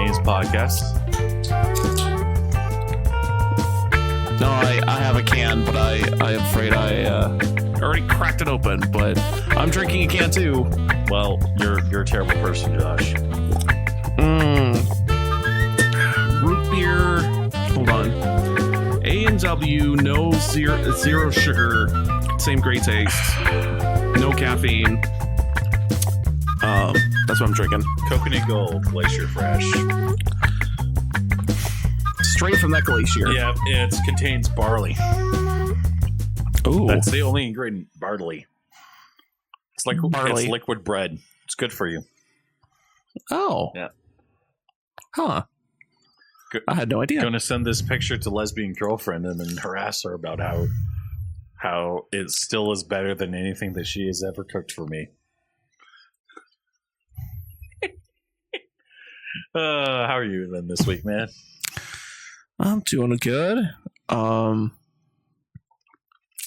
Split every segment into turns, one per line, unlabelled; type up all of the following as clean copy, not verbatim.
Chinese podcast.
No, I have a can, but I'm afraid I already cracked it open. But I'm drinking a can too.
Well, you're a terrible person, Josh.
Root beer. Hold on. A&W, no zero sugar, same great taste, no caffeine. That's what I'm drinking.
Coconut Gold, Glacier Fresh.
Straight from that glacier.
Yeah, it contains barley.
Ooh,
That's the only ingredient. Barley. It's like
barley.
It's liquid bread. It's good for you.
Oh.
Yeah.
Huh. I had no idea.
Going to send this picture to lesbian girlfriend and then harass her about how it still is better than anything that she has ever cooked for me. How are you then this week, man?
I'm doing good. I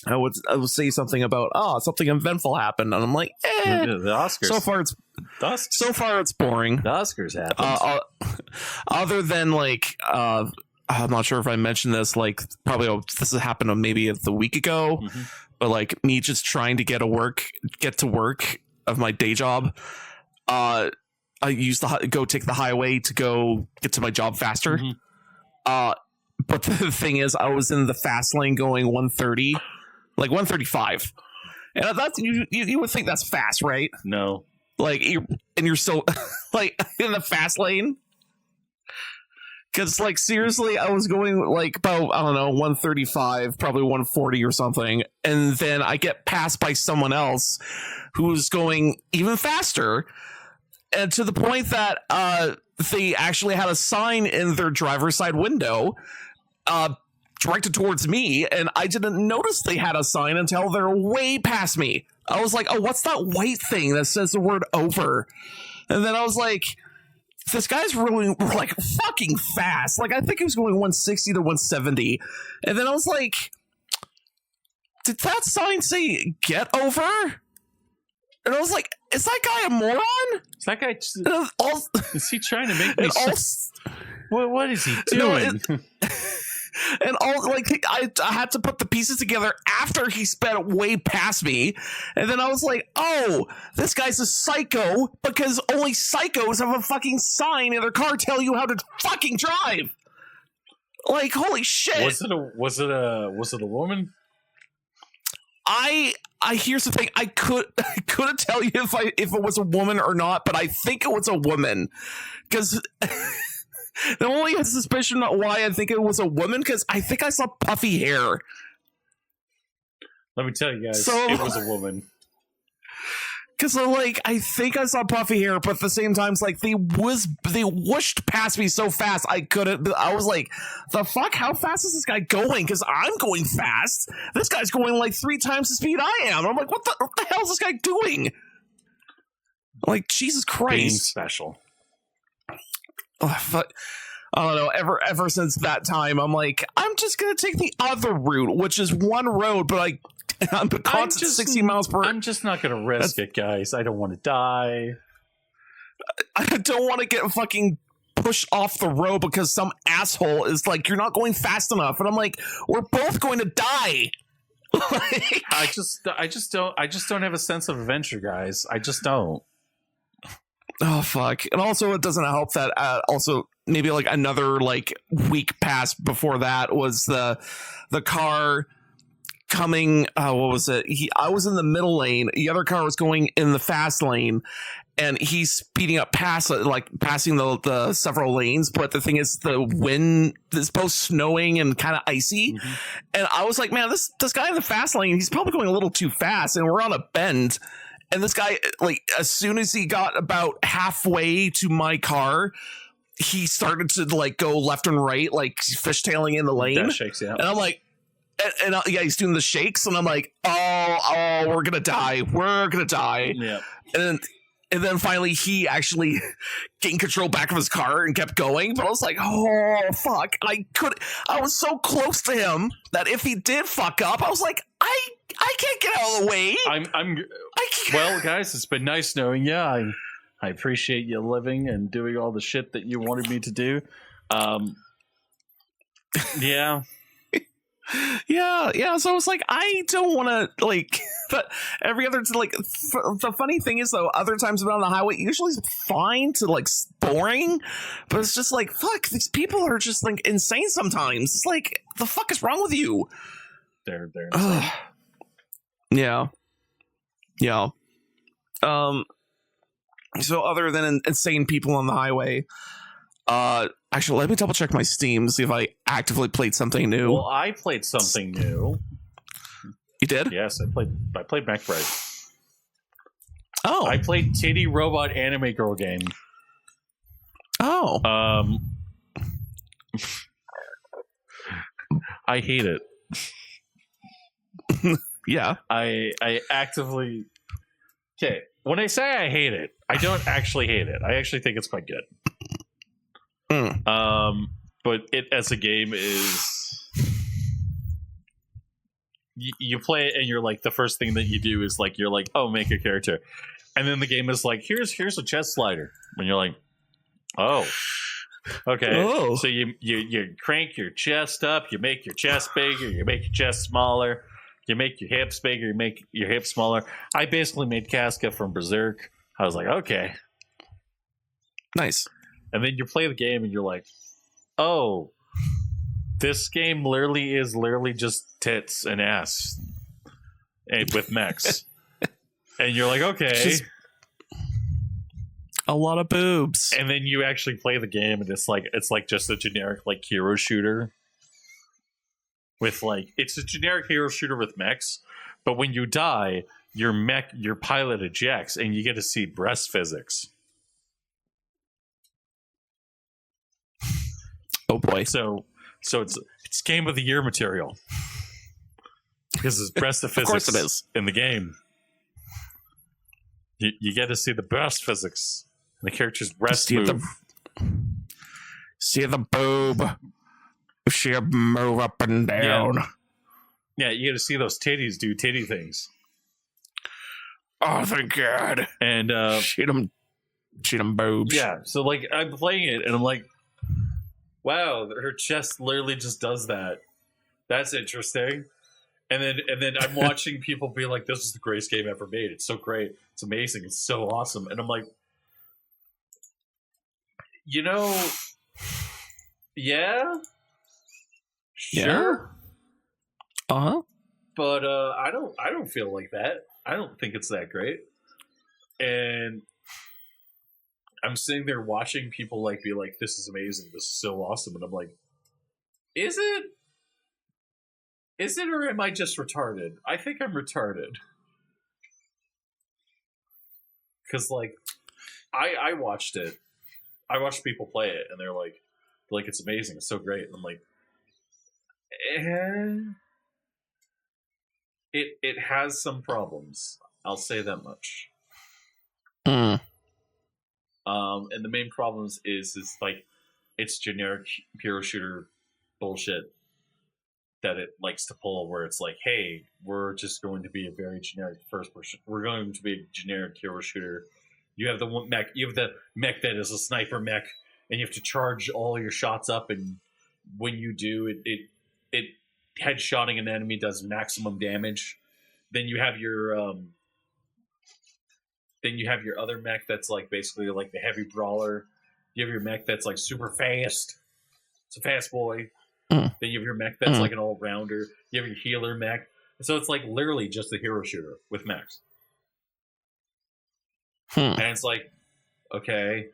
would say something about something eventful happened, and I'm like,
The Oscars.
So far it's boring.
The Oscars happened.
Other than like, I'm not sure if I mentioned this. Like, probably this has happened maybe a week ago, but like me just trying to get to work of my day job. I used to go take the highway to go get to my job faster. But the thing is, I was in the fast lane going 130, like 135, and that's you would think that's fast, right?
No,
like you're still like in the fast lane. Because, like, seriously, I was going, like, about, I don't know, 135, probably 140 or something. And then I get passed by someone else who's going even faster. And to the point that they actually had a sign in their driver's side window directed towards me. And I didn't notice they had a sign until they're way past me. I was like, oh, what's that white thing that says the word over? And then I was like, this guy's really like fucking fast. Like, I think he was going 160 to 170. And then I was like, did that sign say get over? And I was like, is that guy a moron?
Is that guy? Is he trying to make me? What is he doing?
And all like I had to put the pieces together after he sped way past me, and then I was like, "Oh, this guy's a psycho because only psychos have a fucking sign in their car tell you how to fucking drive." Like, holy shit!
Was it a woman?
I here's the thing. I couldn't tell you if it was a woman or not, but I think it was a woman because. The only suspicion why I think it was a woman, because I think I saw puffy hair.
Let me tell you guys, it was a woman.
Because like I think I saw puffy hair, but at the same time, it's like they whooshed past me so fast I couldn't. I was like, the fuck? How fast is this guy going? Because I'm going fast. This guy's going like 3 times the speed I am. And I'm like, what the hell is this guy doing? Like, Jesus Christ!
Being special.
Oh, I don't know. Ever since that time, I'm like, I'm just gonna take the other route, which is one road, but I'm constant 60 miles per hour.
I'm just not gonna risk it, guys. I don't want to die.
I don't want to get fucking pushed off the road because some asshole is like, you're not going fast enough, and I'm like, we're both going to die. Like,
I just don't have a sense of adventure, guys. I just don't.
Oh fuck! And also, it doesn't help that also maybe like another like week passed before that was the car coming. What was it? I was in the middle lane. The other car was going in the fast lane, and he's speeding up past like passing the several lanes. But the thing is, the wind is both snowing and kind of icy, and I was like, man, this guy in the fast lane, he's probably going a little too fast, and we're on a bend. And this guy, like, as soon as he got about halfway to my car, he started to, like, go left and right, like, fishtailing in the lane.
That shakes, yeah.
And I'm like, yeah, he's doing the shakes. And I'm like, oh, we're going to die. We're going to die.
Yeah.
And then finally he actually gained control back of his car and kept going. But I was like, oh, fuck. I was so close to him that if he did fuck up, I was like, I can't get out of the way.
Well, guys, it's been nice knowing you. I appreciate you living and doing all the shit that you wanted me to do. Yeah.
Yeah. So it's like, I don't want to, like, but every other, like, the funny thing is, though, other times I'm on the highway, usually it's fine to, like, boring, but it's just like, fuck, these people are just, like, insane sometimes. It's like, the fuck is wrong with you?
They're insane.
Yeah. So other than insane people on the highway, actually, let me double check my Steam to see if I actively played something new.
Well, I played something new.
You did?
Yes, I played MechBride.
Oh,
I played Titty Robot Anime Girl game.
Oh,
I hate it.
Yeah.
I actively. Okay, when I say I hate it, I don't actually hate it. I actually think it's quite good. But it as a game is. You play it and you're like, the first thing that you do is like, you're like, oh, make a character, and then the game is like, here's a chest slider, and you're like, oh, okay.
Oh.
So you crank your chest up, you make your chest bigger, you make your chest smaller, you make your hips bigger, you make your hips smaller. I basically made Casca from Berserk. I was like, okay,
Nice.
and then you play the game and you're like, oh, this game literally is just tits and ass with mechs. And you're like, okay.
Just a lot of boobs.
And then you actually play the game and it's like just a generic like hero shooter. With like, it's a generic hero shooter with mechs, but when you die, your pilot ejects and you get to see breast physics.
Oh boy.
So it's game of the year material. Because it's breast physics. Of
course it is.
In the game. You get to see the breast physics. And the character's breast move.
See the boob. She move up and down.
Yeah, you get to see those titties do titty things.
Oh, thank God.
And
Cheat them boobs.
Yeah, so like I'm playing it and I'm like, wow, her chest literally just does that. That's interesting. And then I'm watching people be like, this is the greatest game ever made. It's so great. It's amazing. It's so awesome. And I'm like, yeah, sure.
Uh-huh.
But I don't feel like that. I don't think it's that great. And I'm sitting there watching people like be like, this is amazing, this is so awesome, and I'm like, is it or am I just retarded? I think I'm retarded. Because like I watched it. I watched people play it and they're like it's amazing, it's so great. And I'm like, it has some problems. I'll say that much. And the main problems is like it's generic hero shooter bullshit that it likes to pull, where it's like, hey, we're just going to be a very generic first person. We're going to be a generic hero shooter. You have the one mech. You have the mech that is a sniper mech, and you have to charge all your shots up. And when you do, it headshotting an enemy does maximum damage. Then you have your other mech that's like basically like the heavy brawler. You have your mech that's like super fast. It's a fast boy. Then you have your mech that's like an all-rounder. You have your healer mech. So it's like literally just a hero shooter with mechs. And it's like, okay.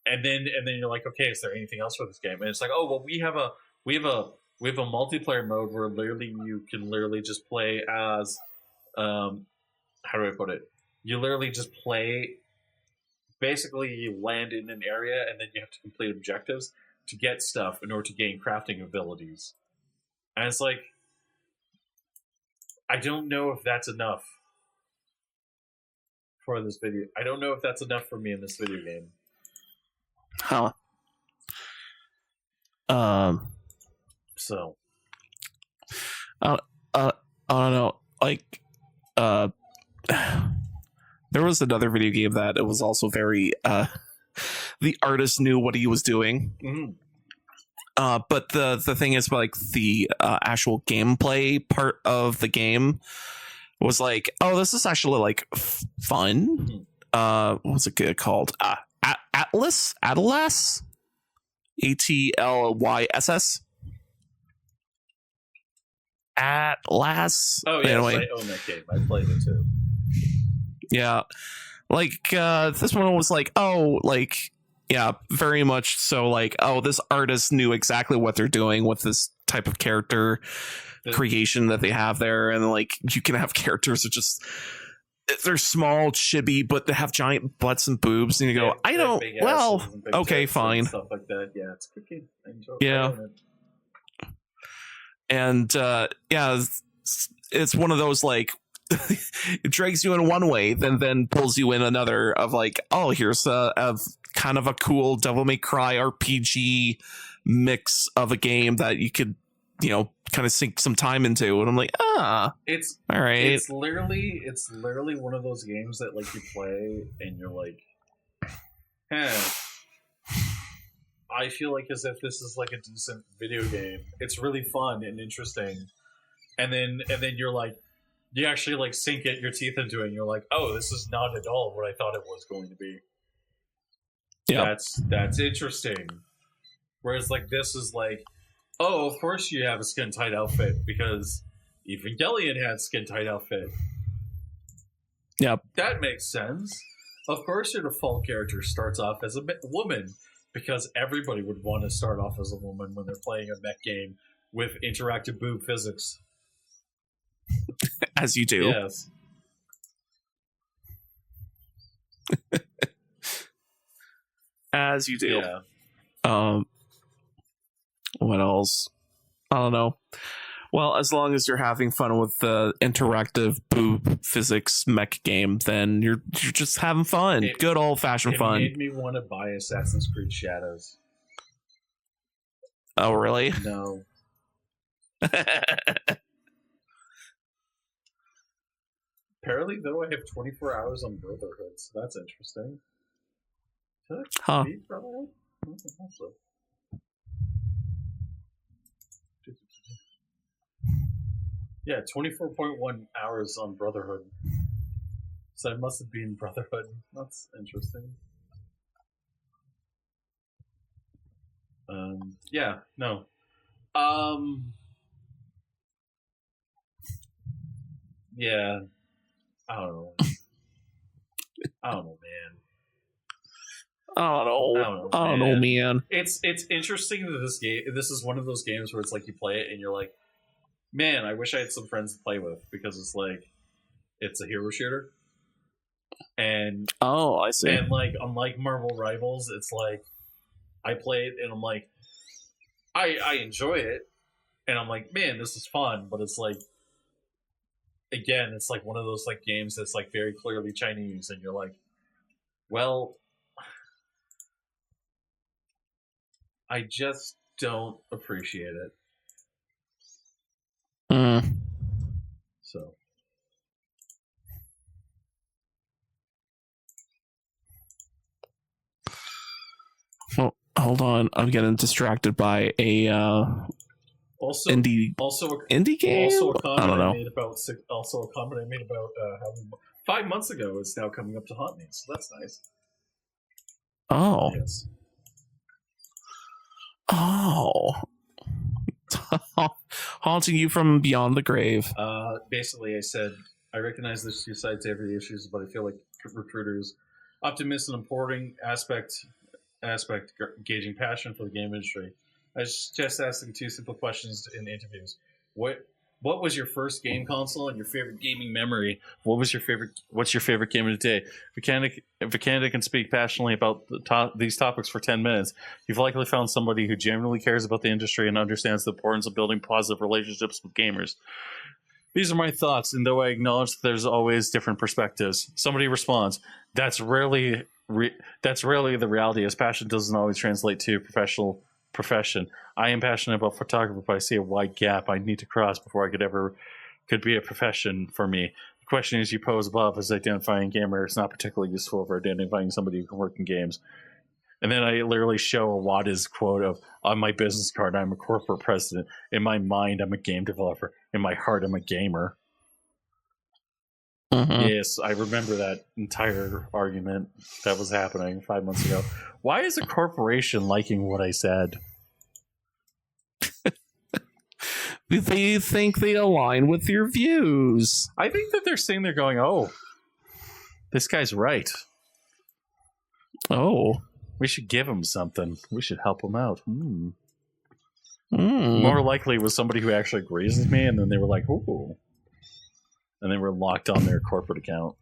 And then you're like, okay, is there anything else for this game? And it's like, oh well, we have a multiplayer mode where literally you can literally just play as how do I put it? You literally just play. Basically, you land in an area and then you have to complete objectives to get stuff in order to gain crafting abilities. And it's like, I don't know if that's enough for this video. I don't know if that's enough for me in this video game.
Huh.
So.
I don't know. Like, There was another video game that it was also very the artist knew what he was doing.
Mm-hmm.
But the thing is, like, the actual gameplay part of the game was like, oh, this is actually like fun. What's it called? Atlas, Atlas, Atlyss. Atlas.
Oh yeah,
anyway.
I own that game. I played it too.
Yeah, like this one was like, oh, like, yeah, very much so. Like, oh, this artist knew exactly what they're doing with this type of character creation that they have there, and like you can have characters that just they're small, chibi, but they have giant butts and boobs, and you go, I don't. Well, okay, fine.
Stuff like that. Yeah, it's a good game. I enjoy
yeah. And yeah, it's one of those like it drags you in one way, then pulls you in another. Of like, oh, here's a kind of a cool Devil May Cry RPG mix of a game that you could, kind of sink some time into. And I'm like,
it's
all right.
It's literally one of those games that like you play and you're like, I feel like as if this is like a decent video game. It's really fun and interesting. And then you're like, you actually like sink your teeth into it and you're like, oh, this is not at all what I thought it was going to be.
Yeah.
That's interesting. Whereas like this is like, oh, of course you have a skin tight outfit because Evangelion had skin tight outfit.
Yeah.
That makes sense. Of course your default character starts off as a woman. Because everybody would want to start off as a woman when they're playing a mech game with interactive boob physics.
As you do.
Yes.
As you do.
Yeah.
What else? I don't know. Well, as long as you're having fun with the interactive boob physics mech game, then you're just having fun. Good old fashioned fun.
It made me want to buy Assassin's Creed Shadows.
Oh, really?
No. Apparently, though, I have 24 hours on Brotherhood, so that's interesting. Did I beat Brotherhood? I don't think so. Yeah, 24.1 hours on Brotherhood. So I must have been Brotherhood. That's interesting. Yeah, no. Yeah. I don't know. I don't know, man.
I don't know, man.
It's interesting that this is one of those games where it's like you play it and you're like, man, I wish I had some friends to play with, because it's like, it's a hero shooter. And
I see.
And like, unlike Marvel Rivals, it's like, I play it and I'm like, I enjoy it. And I'm like, man, this is fun. But it's like, again, it's like one of those like games that's like very clearly Chinese. And you're like, well, I just don't appreciate it. So.
Well, hold on. I'm getting distracted by a indie game.
Also a comment
I don't know.
I made about how 5 months ago it's now coming up to haunt me. So that's nice.
Oh.
Yes.
Oh. Haunting you from beyond the grave.
Basically, I said, I recognize there's two sides to every issue, but I feel like recruiters, optimists, and importing aspect gauging passion for the game industry. I was just asking two simple questions in interviews. What was your first game console and your favorite gaming memory? What's your favorite game of the day? If a candidate can speak passionately about these topics for 10 minutes, you've likely found somebody who genuinely cares about the industry and understands the importance of building positive relationships with gamers. These are my thoughts, and though I acknowledge that there's always different perspectives, somebody responds, that's rarely the reality, as passion doesn't always translate to profession. I am passionate about photography, but I see a wide gap I need to cross before I could be a profession for me. question is you pose above is identifying gamer is not particularly useful for identifying somebody who can work in games. And then I literally show a Wada's quote of, on my business card, I'm a corporate president. In my mind, I'm a game developer. In my heart, I'm a gamer.
Mm-hmm.
Yes, I remember that entire argument that was happening 5 months ago. Why is a corporation liking what I said?
They think they align with your views.
I think that they're sitting there going, oh, this guy's right.
Oh.
We should give him something. We should help him out.
Mm.
More likely was somebody who actually agrees with me, and then they were like, ooh. And they were locked on their corporate account.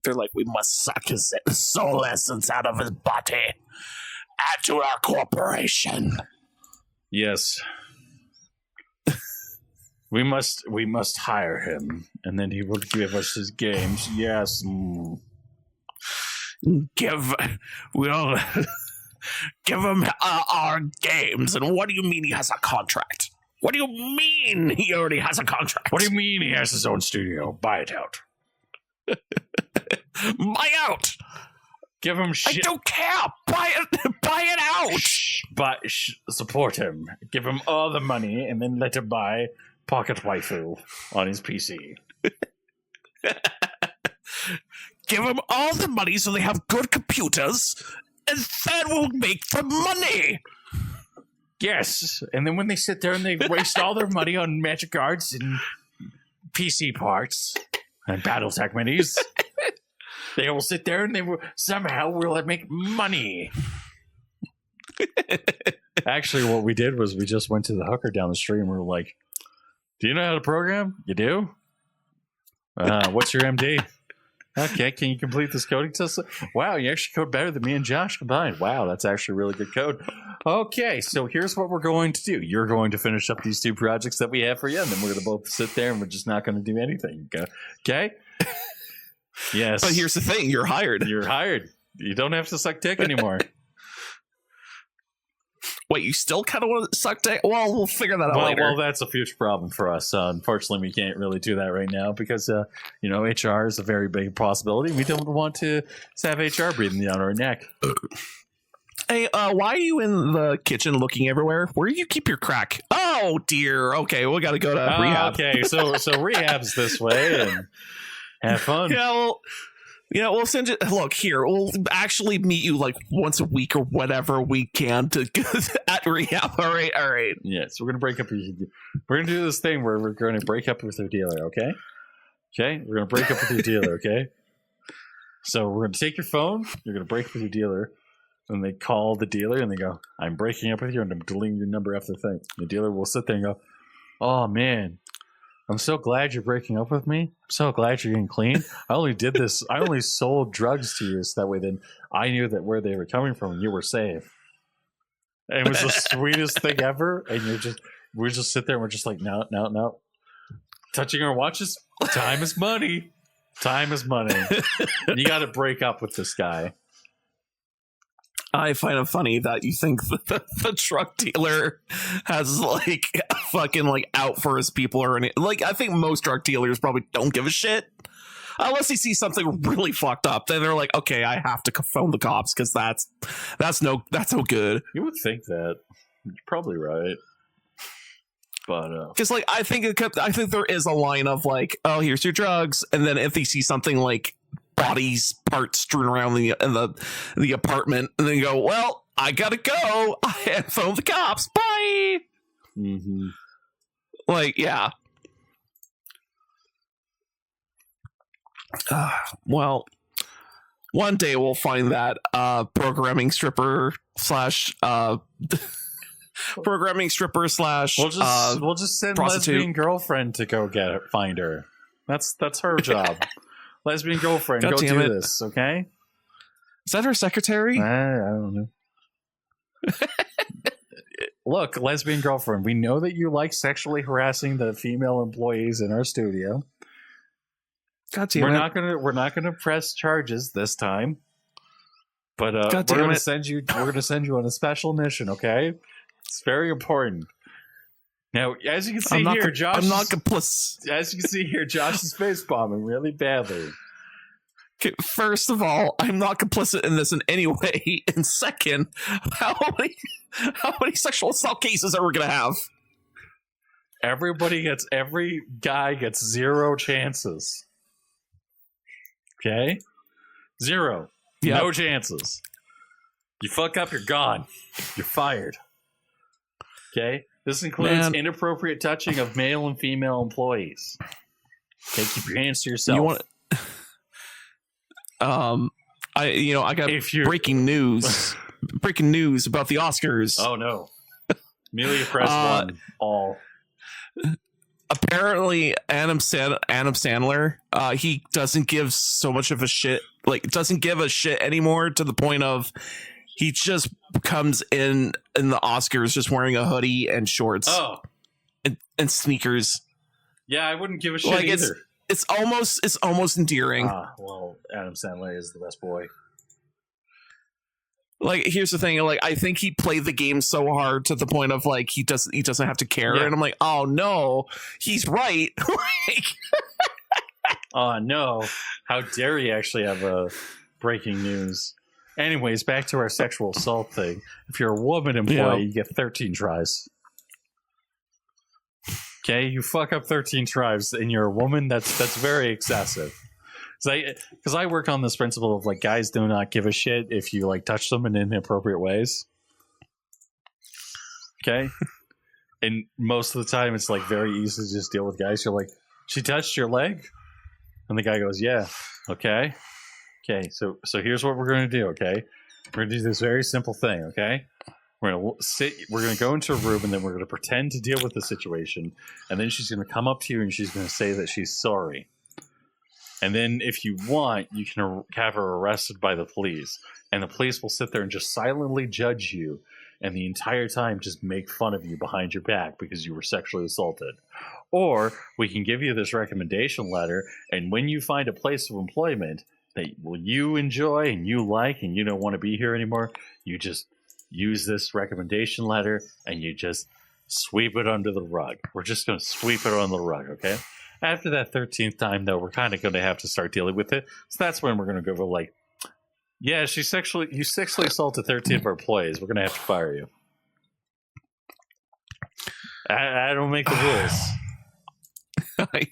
They're like, we must suck his soul essence out of his body. Add to our corporation.
Yes. We must hire him, and then he will give us his games. Yes.
We'll give him our games. And what do you mean he has a contract? What do you mean he already has a contract?
What do you mean he has his own studio? Buy it out.
Buy out.
Give him shit.
I don't care. Buy it out.
Support him. Give him all the money, and then let him buy Pocket Waifu on his PC.
Give them all the money so they have good computers, and then we'll make the money.
Yes, and then when they sit there and they waste all their money on magic cards and PC parts and BattleTech minis, they will sit there and they will somehow will make money. Actually, what we did was we just went to the hooker down the street and we were like, "Do you know how to program? You do? What's your MD?" Okay, can you complete this coding test? Wow, you actually code better than me and Josh combined. Wow, that's actually really good code. Okay, so here's what we're going to do. You're going to finish up these 2 projects that we have for you, and then we're going to both sit there and we're just not going to do anything. Okay? Yes.
But here's the thing. You're hired.
You're hired. You don't have to suck dick anymore.
Wait, you still kind of want to suck dick? Well, we'll figure that out later.
Well, that's a future problem for us. Unfortunately, we can't really do that right now because, HR is a very big possibility. We don't want to have HR breathing down our neck.
Hey, why are you in the kitchen looking everywhere? Where do you keep your crack? Oh, dear. Okay, we got to go to rehab.
Okay, so rehab's this way, and have fun.
Yeah, we'll send you. Look here, we'll actually meet you like once a week or whatever we can to at rehab. All right.
Yeah, so we're gonna break up. We're gonna do this thing where we're gonna break up with your dealer. Okay, we're gonna break up with your dealer. Okay, so we're gonna take your phone. You're gonna break up with your dealer, and they call the dealer and they go, "I'm breaking up with you, and I'm deleting your number after the thing." The dealer will sit there and go, "Oh man, I'm so glad you're breaking up with me. I'm so glad you're getting clean. I only sold drugs to you so that way then I knew that where they were coming from and you were safe." And it was the sweetest thing ever. And we just sit there and we're just like, no. Touching our watches. Time is money. Time is money. You got to break up with this guy.
I find it funny that you think the truck dealer has like fucking like out for his people or anything. Like, I think most drug dealers probably don't give a shit unless they see something really fucked up. Then they're like, okay, I have to phone the cops because that's no good.
You would think that. You're probably right. But
because like I think there is a line of like, oh, here's your drugs, and then if they see something like bodies, parts strewn around the apartment, and then go, well, I gotta go. I phone the cops. Bye.
Mm-hmm.
Like, yeah. Well, one day we'll find that programming stripper slash programming stripper slash
we'll just send
prostitute.
Lesbian girlfriend to go find her. That's her job. Lesbian girlfriend,
God
go do this, okay?
Is that her secretary?
I don't know. Look, lesbian girlfriend, we know that you like sexually harassing the female employees in our studio.
God damn it.
We're not gonna press charges this time. But we're gonna send you on a special mission, okay? It's very important. Now, as you can see here, Josh.
I'm not complicit.
As you can see here, Josh is face bombing really badly.
Okay, first of all, I'm not complicit in this in any way. And second, how many sexual assault cases are we gonna have?
Every guy gets 0 chances. Okay? 0. Yep. No chances. You fuck up, you're gone. You're fired. Okay? This includes inappropriate touching of male and female employees. Okay, keep your hands to yourself.
You want I got breaking news. Breaking news about the Oscars.
Oh no. Amelia Press won all.
Apparently Adam Sandler, he doesn't give so much of a shit, like doesn't give a shit anymore, to the point of he just comes in the Oscars just wearing a hoodie and shorts and sneakers.
Yeah, I wouldn't give a shit either.
It's almost endearing.
Well, Adam Sandler is the best boy.
Like, here's the thing, like, I think he played the game so hard to the point of like he doesn't have to care, and I'm like, oh no, he's right. Like,
oh no, how dare you actually have a breaking news. Anyways, back to our sexual assault thing. If you're a woman employee, you get 13 tries. Okay, you fuck up 13 tries and you're a woman, that's very excessive. Because I work on this principle of like, guys do not give a shit if you like touch them in inappropriate ways. Okay? And most of the time it's like very easy to just deal with guys. You're like, she touched your leg? And the guy goes, yeah. Okay. Okay, so here's what we're going to do, okay? We're going to do this very simple thing, okay? We're going to go into a room, and then we're going to pretend to deal with the situation, and then she's going to come up to you and she's going to say that she's sorry. And then if you want, you can have her arrested by the police, and the police will sit there and just silently judge you, and the entire time just make fun of you behind your back because you were sexually assaulted. Or we can give you this recommendation letter, and when you find a place of employment that you enjoy and you like and you don't want to be here anymore, you just use this recommendation letter and you just sweep it under the rug. We're just going to sweep it under the rug, okay? After that 13th time, though, we're kind of going to have to start dealing with it. So that's when we're going to go like, yeah, you sexually assaulted 13 of our employees. We're going to have to fire you. I don't make the rules.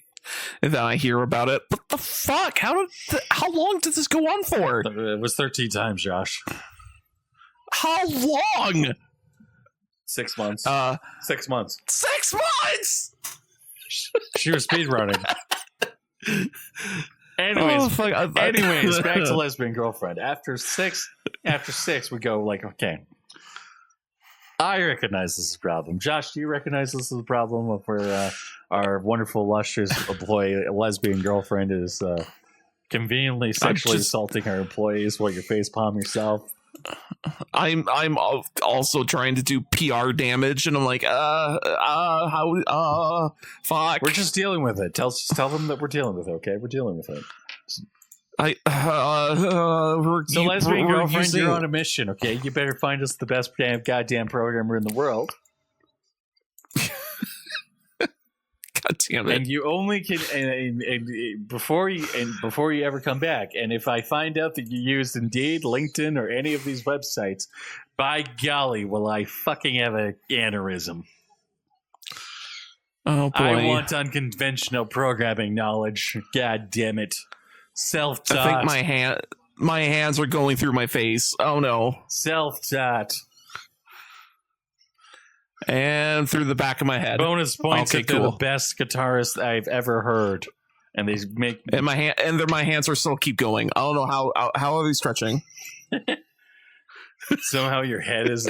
And then I hear about it. What the fuck? How long did this go on for?
It was 13 times, Josh.
How long?
6 months. 6 months.
6 months.
She was speed running. Anyways, back to lesbian girlfriend. After six, we go like, okay. I recognize this is a problem. Josh, do you recognize this is a problem of where our wonderful, lustrous employee, lesbian girlfriend is conveniently sexually assaulting her employees while you facepalm yourself?
I'm also trying to do PR damage, and I'm like, fuck.
We're just dealing with it. Tell them that we're dealing with it. Okay, we're dealing with it. So lesbian girlfriend, you're on a mission. Okay, you better find us the best goddamn programmer in the world.
God damn it!
And you only can and before you ever come back. And if I find out that you used Indeed, LinkedIn, or any of these websites, by golly, will I fucking have an aneurysm?
Oh boy!
I want unconventional programming knowledge. God damn it! Self-taught.
I think my hands are going through my face. Oh no!
Self-taught.
And through the back of my head.
Bonus points if they're the best guitarist I've ever heard. And they make
my hands are still keep going. I don't know how are they stretching.
somehow your head is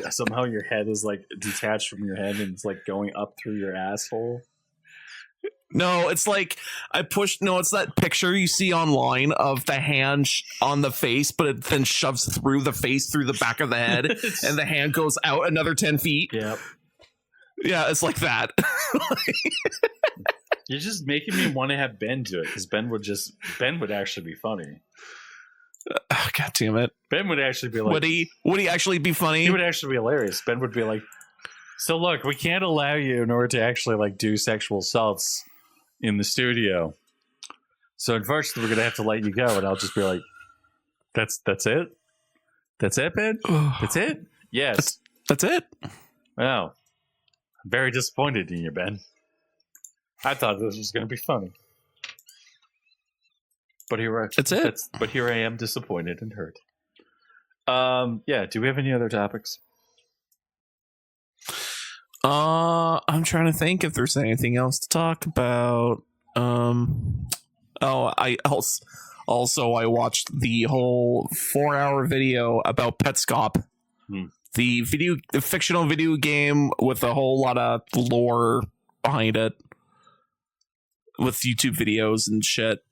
like detached from your head and it's like going up through your asshole.
No, it's like it's that picture you see online of the hand on the face, but it then shoves through the face through the back of the head and the hand goes out another 10 feet.
Yep.
Yeah, it's like that.
You're just making me want to have Ben do it because Ben would actually be funny.
God damn it!
Ben would actually be like,
would he actually be funny?
He would actually be hilarious. Ben would be like, So look, we can't allow you in order to actually like do sexual assaults in the studio. So unfortunately, we're gonna have to let you go, and I'll just be like, "That's it. That's it, Ben. That's it. Yes,
that's it."
Wow, I'm very disappointed in you, Ben. I thought this was gonna be funny, but
That's it.
But here I am, disappointed and hurt. Yeah. Do we have any other topics?
I'm trying to think if there's anything else to talk about. I watched the whole 4-hour video about Petscop, the fictional video game with a whole lot of lore behind it, with YouTube videos and shit.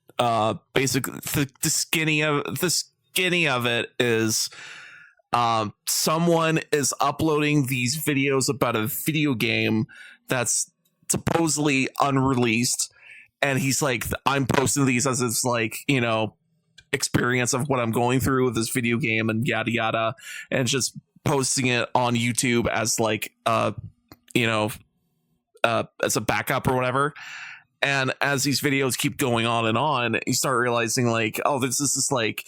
Basically, the skinny of it is, someone is uploading these videos about a video game that's supposedly unreleased, and he's like, I'm posting these as it's like, experience of what I'm going through with this video game and yada yada, and just posting it on YouTube as like as a backup or whatever. And as these videos keep going on, you start realizing like, oh, this is like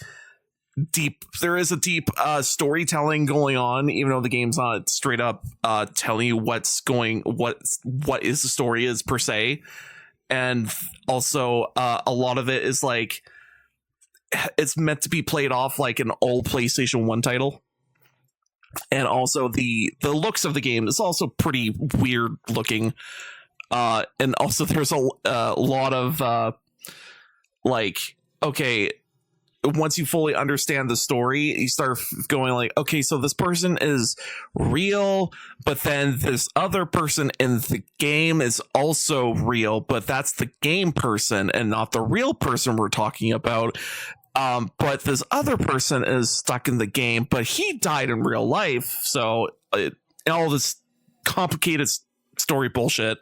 deep. There is a deep storytelling going on, even though the game's not straight up telling you what is the story is per se. And also a lot of it is like, it's meant to be played off like an old PlayStation 1 title. And also the looks of the game is also pretty weird looking. And also there's a lot of like, okay, once you fully understand the story, you start going like, okay, so this person is real, but then this other person in the game is also real, but that's the game person and not the real person we're talking about. But this other person is stuck in the game, but he died in real life. So all this complicated story bullshit.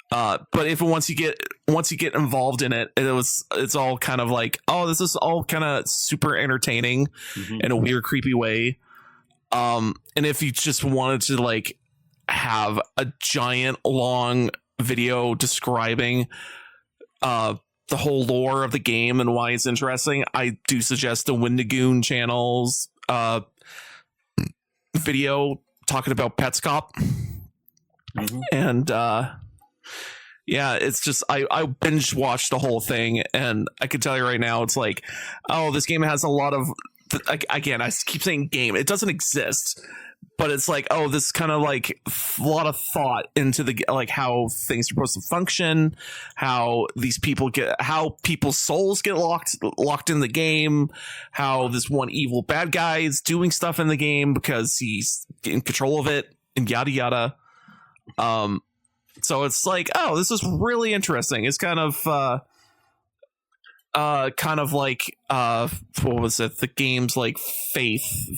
But once you get involved in it, it's all kind of like, oh, this is all kind of super entertaining in a weird, creepy way. And if you just wanted to like have a giant long video describing the whole lore of the game and why it's interesting, I do suggest the Windigoon channel's video talking about Petscop. And yeah, it's just I binge watched the whole thing, and I can tell you right now, it's like, oh, this game has a lot of, again, I keep saying game, it doesn't exist, but it's like, oh, this kind of like a lot of thought into the like how things are supposed to function, how people's souls get locked in the game, how this one evil bad guy is doing stuff in the game because he's in control of it, and yada yada. So it's like, oh, this is really interesting. It's kind of like what was it? The game's like Faith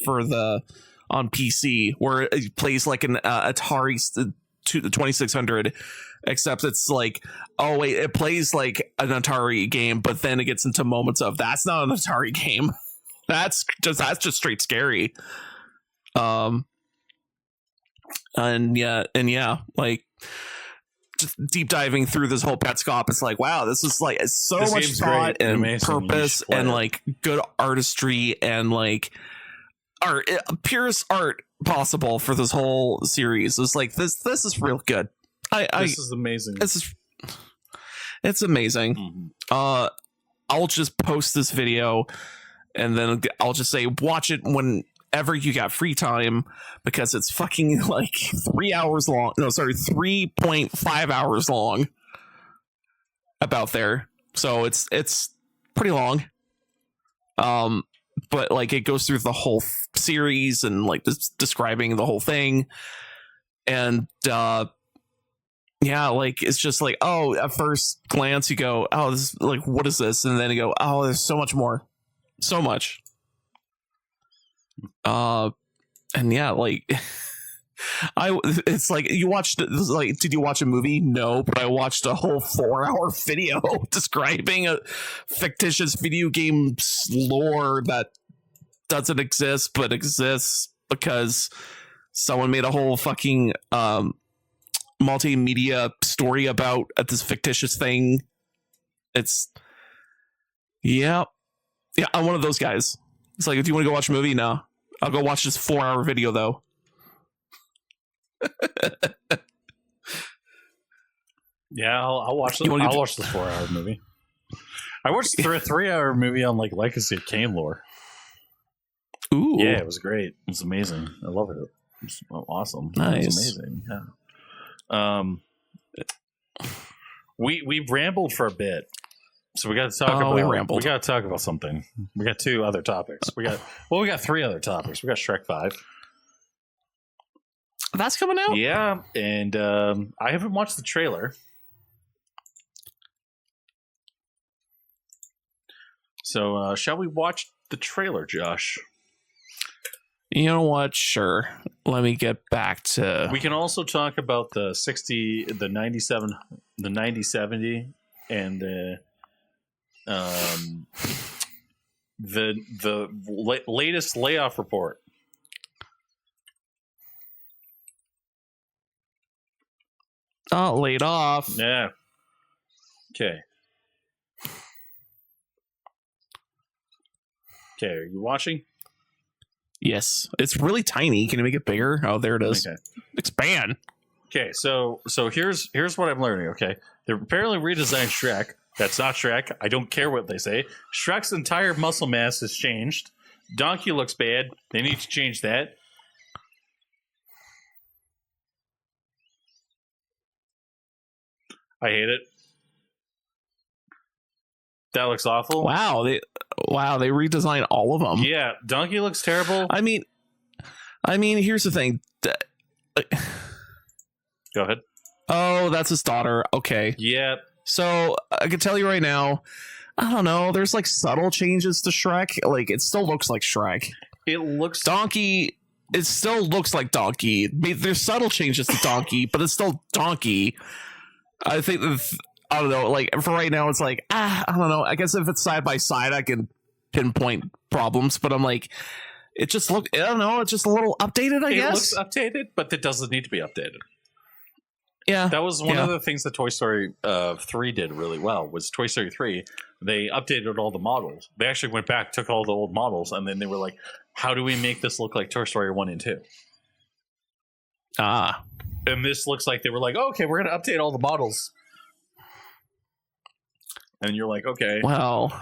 on PC, where it plays like an Atari to the 2600, except it's like, oh wait, it plays like an Atari game, but then it gets into moments of that's not an Atari game. That's just straight scary. And yeah, like, just deep diving through this whole Petscop, it's like, wow, this is like so much thought and purpose and like good artistry and like art, purest art possible for this whole series. It's like this is real good. This is
amazing.
It's amazing. I'll just post this video and then I'll just say watch it whenever you got free time, because it's fucking like 3 hours long. No, sorry, 3.5 hours long about there. So it's pretty long. But like it goes through the whole series and like describing the whole thing. And yeah, like it's just like, oh, at first glance you go, oh, this is like, what is this? And then you go, oh, there's so much more. So much. And yeah, like it's like you watched, like, did you watch a movie? No, but I watched a whole 4-hour video describing a fictitious video game lore that doesn't exist but exists because Someone made a whole fucking multimedia story about this fictitious thing. It's yeah. I'm one of those guys. It's like, do you want to go watch a movie? No, I'll go watch this 4-hour video though.
Yeah, I'll watch this. I'll watch this 4-hour movie. I watched a 3-hour movie on like Legacy of Kain lore.
Ooh,
yeah, it was great. It was amazing. I love it. It's awesome.
Nice.
It was amazing. Yeah. We rambled for a bit, so we got to talk about. We got to talk about something. We got 2 other topics. We got 3 other topics. We got Shrek 5.
That's coming out.
Yeah, and I haven't watched the trailer. So, shall we watch the trailer, Josh?
You know what? Sure. Let me get back to.
We can also talk about the 60, the 97, the 9070, and the latest layoff report.
Oh, laid off.
Yeah. Okay. Okay, are you watching?
Yes. It's really tiny. Can you make it bigger? Oh, there it is.
Okay.
Expand.
Okay, so here's what I'm learning, okay? They apparently redesigned Shrek. That's not Shrek. I don't care what they say. Shrek's entire muscle mass has changed. Donkey looks bad. They need to change that. I hate it. That looks awful.
Wow, they redesigned all of them.
Yeah, Donkey looks terrible.
I mean, here's the thing.
Go ahead.
Oh, that's his daughter. Okay.
Yeah.
So I can tell you right now, I don't know. There's like subtle changes to Shrek. Like it still looks like Shrek.
It looks
Donkey. It still looks like Donkey. There's subtle changes to Donkey, but it's still Donkey. I think I don't know. Like for right now, it's like I don't know. I guess if it's side by side, I can pinpoint problems. But I'm like, it just look. I don't know. It's just a little updated. I guess
it looks updated, but it doesn't need to be updated.
Yeah,
that was one of the things that Toy Story 3 did really well. Was Toy Story 3? They updated all the models. They actually went back, took all the old models, and then they were like, "How do we make this look like Toy Story 1 and 2?"
Ah,
and this looks like they were like, oh, "Okay, we're going to update all the models." And you're like, "Okay,
well,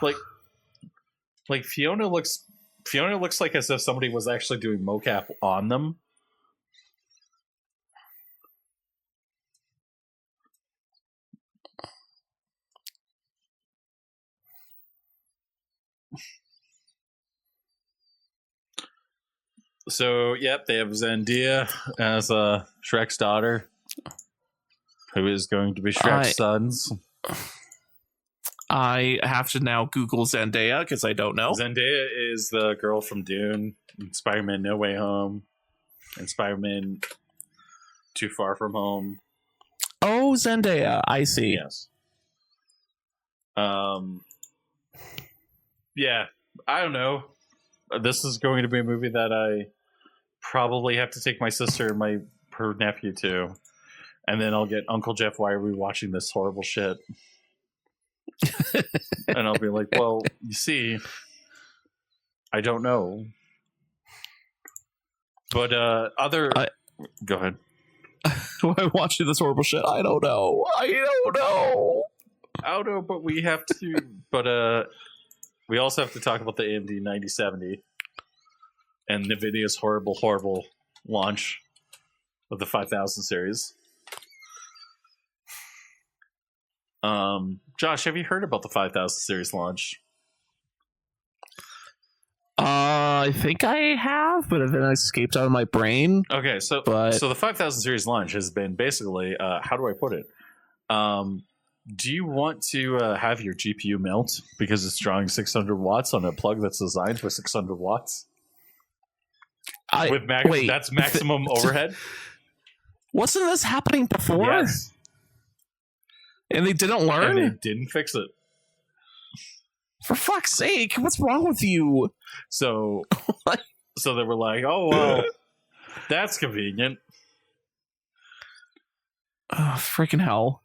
like Fiona looks like as if somebody was actually doing mocap on them." So, yep, they have Zendaya as Shrek's daughter, who is going to be Shrek's sons.
I have to now Google Zendaya because I don't know.
Zendaya is the girl from Dune, Spider-Man No Way Home, and Spider-Man Too Far From Home.
Oh, Zendaya. I see.
Yes. Yeah, I don't know. This is going to be a movie that I probably have to take my sister and her nephew to, and then I'll get Uncle Jeff, "Why are we watching this horrible shit?" And I'll be like, "Well, you see, I don't know." But go ahead.
Why watching this horrible shit? I don't know. I don't know.
But we have to. But we also have to talk about the AMD 9070 and NVIDIA's horrible launch of the 5000 series. Josh, have you heard about the 5000 series launch?
I think I have, but then it escaped out of my brain.
Okay, so the 5000 series launch has been basically, how do I put it? Do you want to have your GPU melt because it's drawing 600 watts on a plug that's designed for 600 watts? That's maximum overhead?
Wasn't this happening before?
Yes.
And they didn't learn?
And they didn't fix it.
For fuck's sake, what's wrong with you?
So they were like, "Oh, well, That's convenient.
Oh, freaking hell.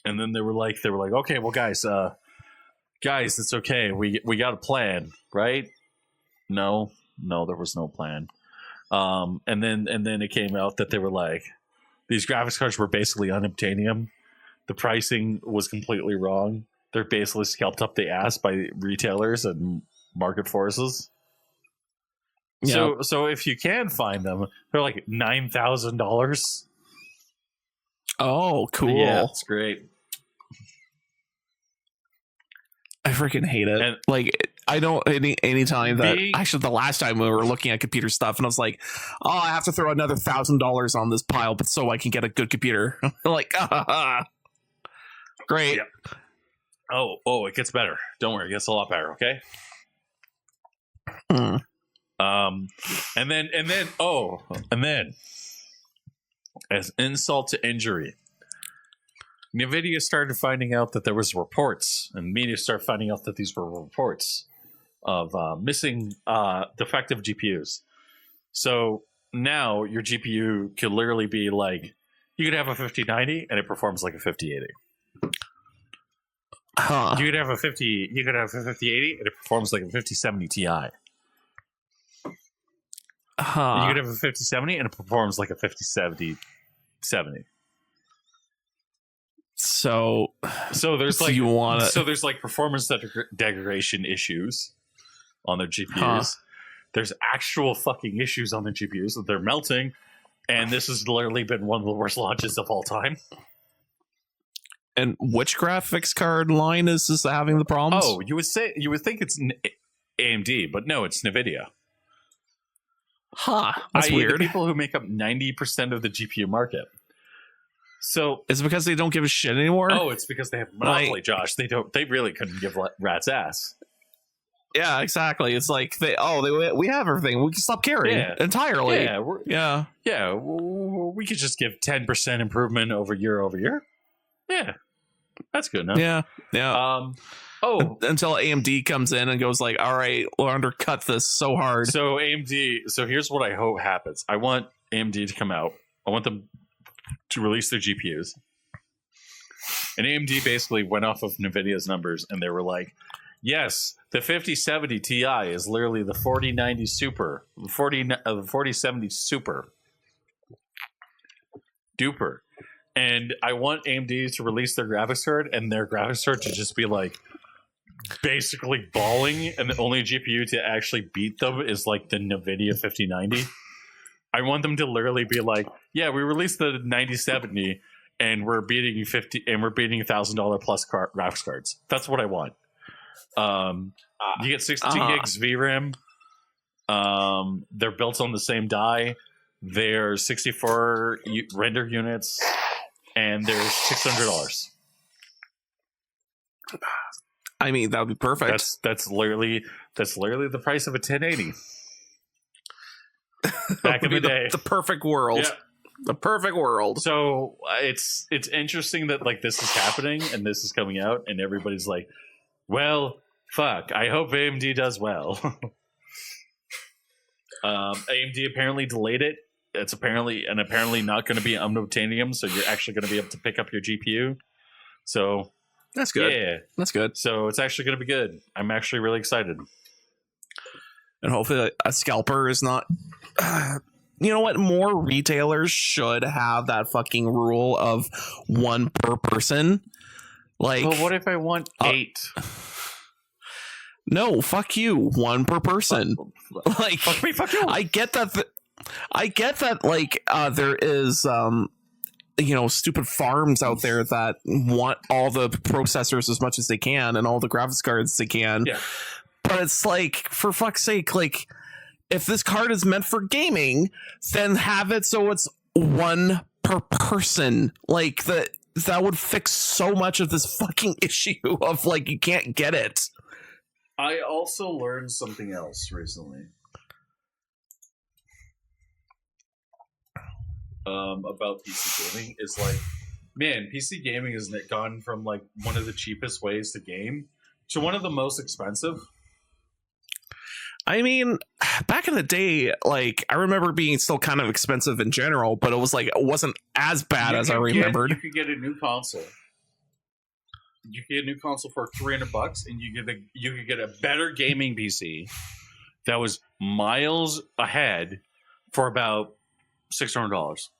And then they were like, okay, well, guys, it's okay. We got a plan, right? No, there was no plan. And then it came out that they were like, these graphics cards were basically unobtainium. The pricing was completely wrong. They're basically scalped up the ass by retailers and market forces. Yep. So if you can find them, they're like $9,000.
Oh, cool.
Yeah, it's great.
I freaking hate it. And like, I don't any time that actually the last time we were looking at computer stuff, and I was like, oh, I have to throw another $1,000 on this pile, but so I can get a good computer. Like, great.
Yep. Oh, it gets better. Don't worry, it gets a lot better. Okay. And then, as insult to injury, NVIDIA started finding out that there was reports, and media started finding out that these were reports of missing defective GPUs. So now your GPU could literally be like, you could have a 5090 and it performs like a 5080.
Huh.
You could have a 5080 and it performs like a 5070 Ti.
Huh.
You could have a 5070 and it performs like a 5070. So there's like there's like performance degradation issues on their GPUs. Huh. There's actual fucking issues on the GPUs that they're melting, and this has literally been one of the worst launches of all time.
And which graphics card line is this having the problems?
Oh, you would think it's AMD, but no, it's NVIDIA.
Huh. That's weird.
The people who make up 90% of the GPU market. So
is it because they don't give a shit anymore?
Oh, it's because they have a monopoly, Josh. They really couldn't give rat's ass.
Yeah, exactly. It's like we have everything. We can stop caring entirely.
Yeah. We could just give 10% improvement over year. Yeah, that's good enough.
Yeah. Until AMD comes in and goes like, all right, we'll undercut this so hard.
So AMD. So here's what I hope happens. I want AMD to come out. I want them to release their GPUs. And AMD basically went off of NVIDIA's numbers, and they were like, yes, the 5070 Ti is literally the 4090 Super, 4070 Super duper. And I want AMD to release their graphics card, and their graphics card to just be like basically balling, and the only GPU to actually beat them is like the NVIDIA 5090. I want them to literally be like, yeah, we released the 9070 and we're beating $1,000 plus graphics cards. That's what I want. You get 16 gigs VRAM. They're built on the same die. They're 64 render units, and they're $600.
I mean, that would be perfect.
That's literally the price of a 1080. Back in the day,
the perfect world. Yeah. The perfect world.
So it's interesting that like this is happening and this is coming out, and everybody's like, well, fuck, I hope AMD does well. AMD apparently delayed it. It's apparently not going to be unobtainium, so you're actually going to be able to pick up your GPU. So
that's good.
Yeah,
that's good.
So it's actually going to be good. I'm actually really excited.
And hopefully a scalper is not... you know what? More retailers should have that fucking rule of one per person. Like,
well, what if I want 8?
No, fuck you. One per person. Like,
fuck me, fuck you.
I get that. Like, there is, stupid farms out there that want all the processors as much as they can and all the graphics cards they can.
Yeah.
But it's like, for fuck's sake, like, if this card is meant for gaming, then have it so it's one per person. Like, that would fix so much of this fucking issue of, like, you can't get it.
I also learned something else recently. About PC gaming is like, man, PC gaming has gone from like one of the cheapest ways to game to one of the most expensive.
I mean, back in the day, like I remember being still kind of expensive in general, but it was like it wasn't as bad as I remembered.
You could get a new console. You could get a new console for $300, and you could get a better gaming PC that was miles ahead for about $600.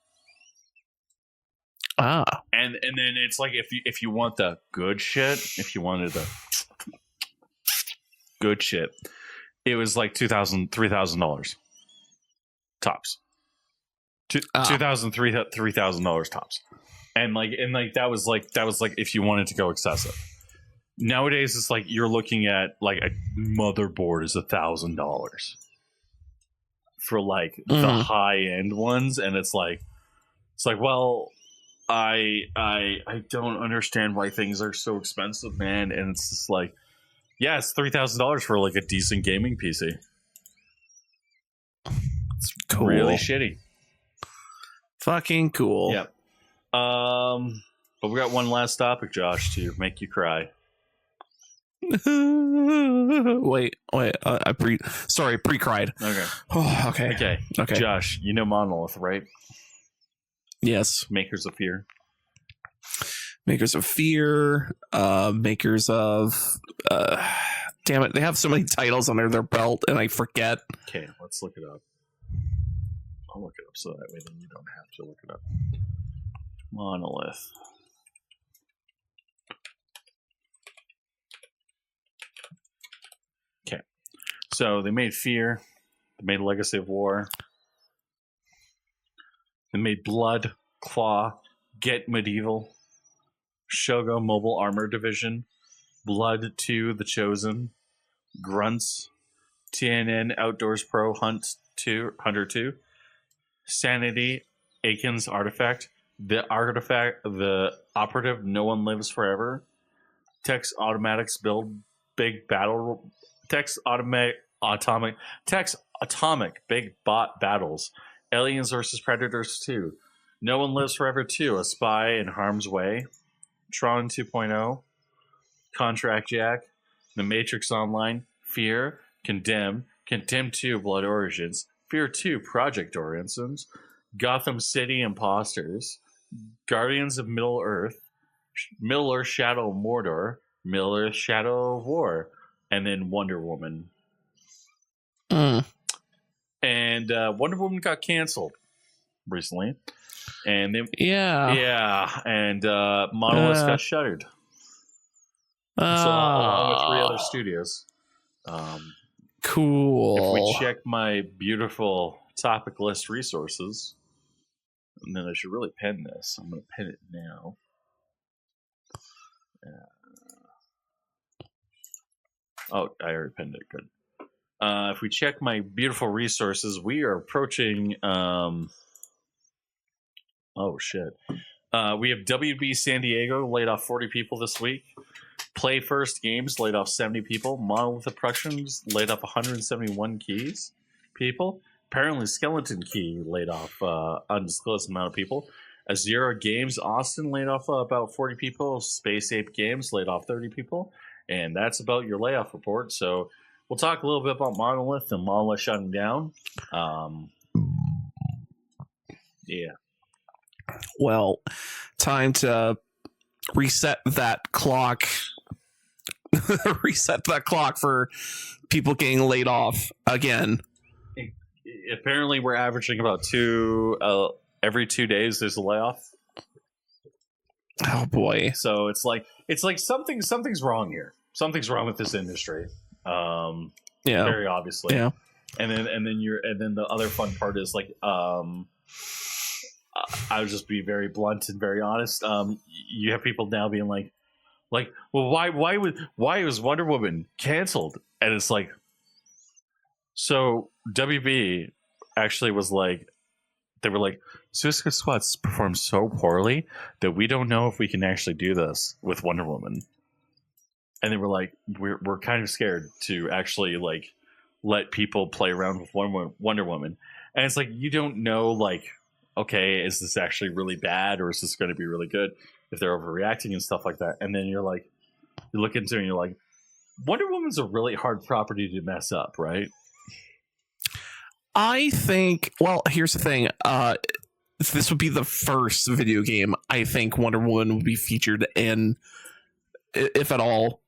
And then it's like if you want the good shit, if you wanted the good shit, it was like $2,000-$3,000 tops. $2,000-$3,000 tops. And that was like if you wanted to go excessive. Nowadays it's like you're looking at like a motherboard is $1,000 for like the high end ones, and it's like well, I don't understand why things are so expensive, man. And it's just like, yeah, it's $3,000 for like a decent gaming PC. It's cool. Really shitty.
Fucking cool.
Yep. But we got one last topic, Josh, to make you cry.
wait. I pre-cried.
Okay.
Oh, okay.
Josh, you know Monolith, right?
Yes.
Makers of Fear.
Makers of Fear. Makers of. Damn it! They have so many titles under their belt, and I forget.
Okay, let's look it up. I'll look it up so that way then you don't have to look it up. Monolith. Okay. So they made Fear. They made Legacy of War. They made Blood, Claw, Get Medieval, Shogo Mobile Armor Division, Blood 2, The Chosen, Grunts, TNN Outdoors Pro Hunter 2, Sanity, Aiken's Artifact, The Operative No One Lives Forever, Tex Automatics Build Big Battle, Tex Atomic Big Bot Battles, Aliens vs. Predators 2, No One Lives Forever 2, A Spy in Harm's Way, Tron 2.0, Contract Jack, The Matrix Online, Fear, Condemned 2, Blood Origins, Fear 2, Project Origins, Gotham City Imposters, Guardians of Middle-earth, Shadow of Mordor, Middle-earth Shadow of War, and then Wonder Woman. And Wonder Woman got canceled recently, and then and Monolith got shuttered. So along with 3 other studios.
Cool.
If we check my beautiful topic list resources, and then I should really pen this. I'm going to pen it now. I already penned it. Good. If we check my beautiful resources, we are approaching. Oh shit! We have WB San Diego laid off 40 people this week. Play First Games laid off 70 people. Monolith Productions laid off 171 people. Apparently, Skeleton Key laid off undisclosed amount of people. Azura Games Austin laid off about 40 people. Space Ape Games laid off 30 people. And that's about your layoff report. So we'll talk a little bit about Monolith and Monolith shutting down. Yeah.
Well, time to reset that clock. Reset that clock for people getting laid off again.
Apparently, we're averaging about every 2 days. There's a layoff.
Oh boy!
So it's like something's wrong here. Something's wrong with this industry. Very obviously. Yeah. And then the other fun part is like I would just be very blunt and very honest. You have people now being like, well, why was Wonder Woman canceled? And it's like, so WB actually was like, they were like, Suicide Squad's performed so poorly that we don't know if we can actually do this with Wonder Woman. And they were like, we're kind of scared to actually like let people play around with Wonder Woman. And it's like, you don't know, like, okay, is this actually really bad or is this going to be really good if they're overreacting and stuff like that? And then you're like, you look into it and you're like, Wonder Woman's a really hard property to mess up, right?
I think. Well, here's the thing. This would be the first video game I think Wonder Woman would be featured in, if at all.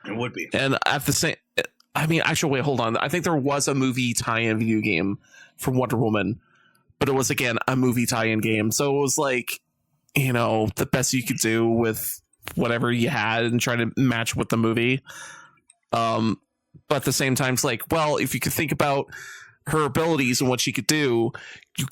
It would be.
And at the same, I mean, actually, wait, hold on. I think there was a movie tie-in video game for Wonder Woman, but it was again a movie tie-in game, so it was like, you know, the best you could do with whatever you had and try to match with the movie. But at the same time, it's like, well, if you could think about her abilities and what she could do, you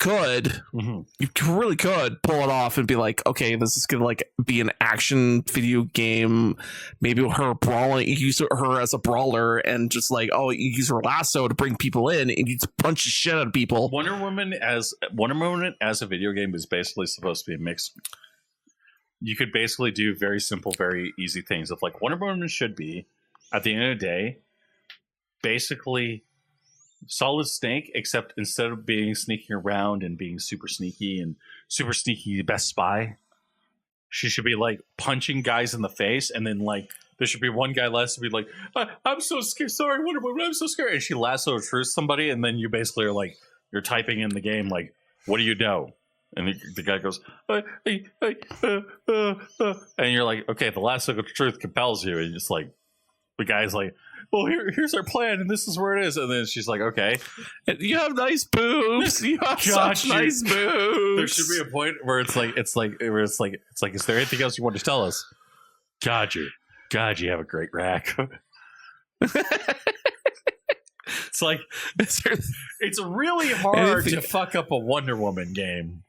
really could pull it off and be like, okay, this is gonna like be an action video game. Maybe her brawling, you use her as a brawler, and just like, oh, you use her lasso to bring people in, and you just punch the shit out of people.
Wonder Woman as a video game is basically supposed to be a mix. You could basically do very simple, very easy things. Of like, Wonder Woman should be, at the end of the day, basically Solid Snake, except instead of being sneaking around and being super sneaky best spy, she should be like punching guys in the face, and then like there should be one guy less to be like, I'm so scared, sorry, Wonder Woman, I'm so scared, and she lassos somebody, and then you basically are like, you're typing in the game like, what do you know? And the guy goes, and you're like, okay, the lasso of truth compels you, and it's like, the guy's like, well, here's our plan, and this is where it is. And then she's like, okay.
You have nice boobs. You have such nice boobs.
There should be a point where it's like, is there anything else you want to tell us? God, you have a great rack. It's like, it's really hard to fuck up a Wonder Woman game.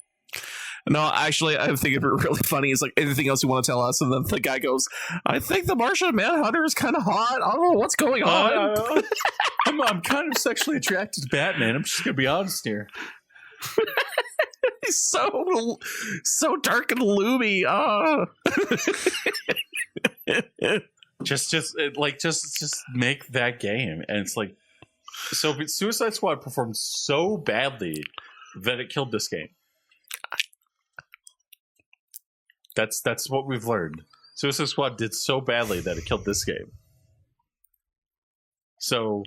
No, actually, I think it'd be really funny. It's like, anything else you want to tell us? And then the guy goes, I think the Martian Manhunter is kind of hot. I don't know what's going on.
I'm kind of sexually attracted to Batman. I'm just going to be honest here.
He's so dark and loomy.
Just make that game. And it's like, so Suicide Squad performed so badly that it killed this game. That's what we've learned. Suicide Squad did so badly that it killed this game. So,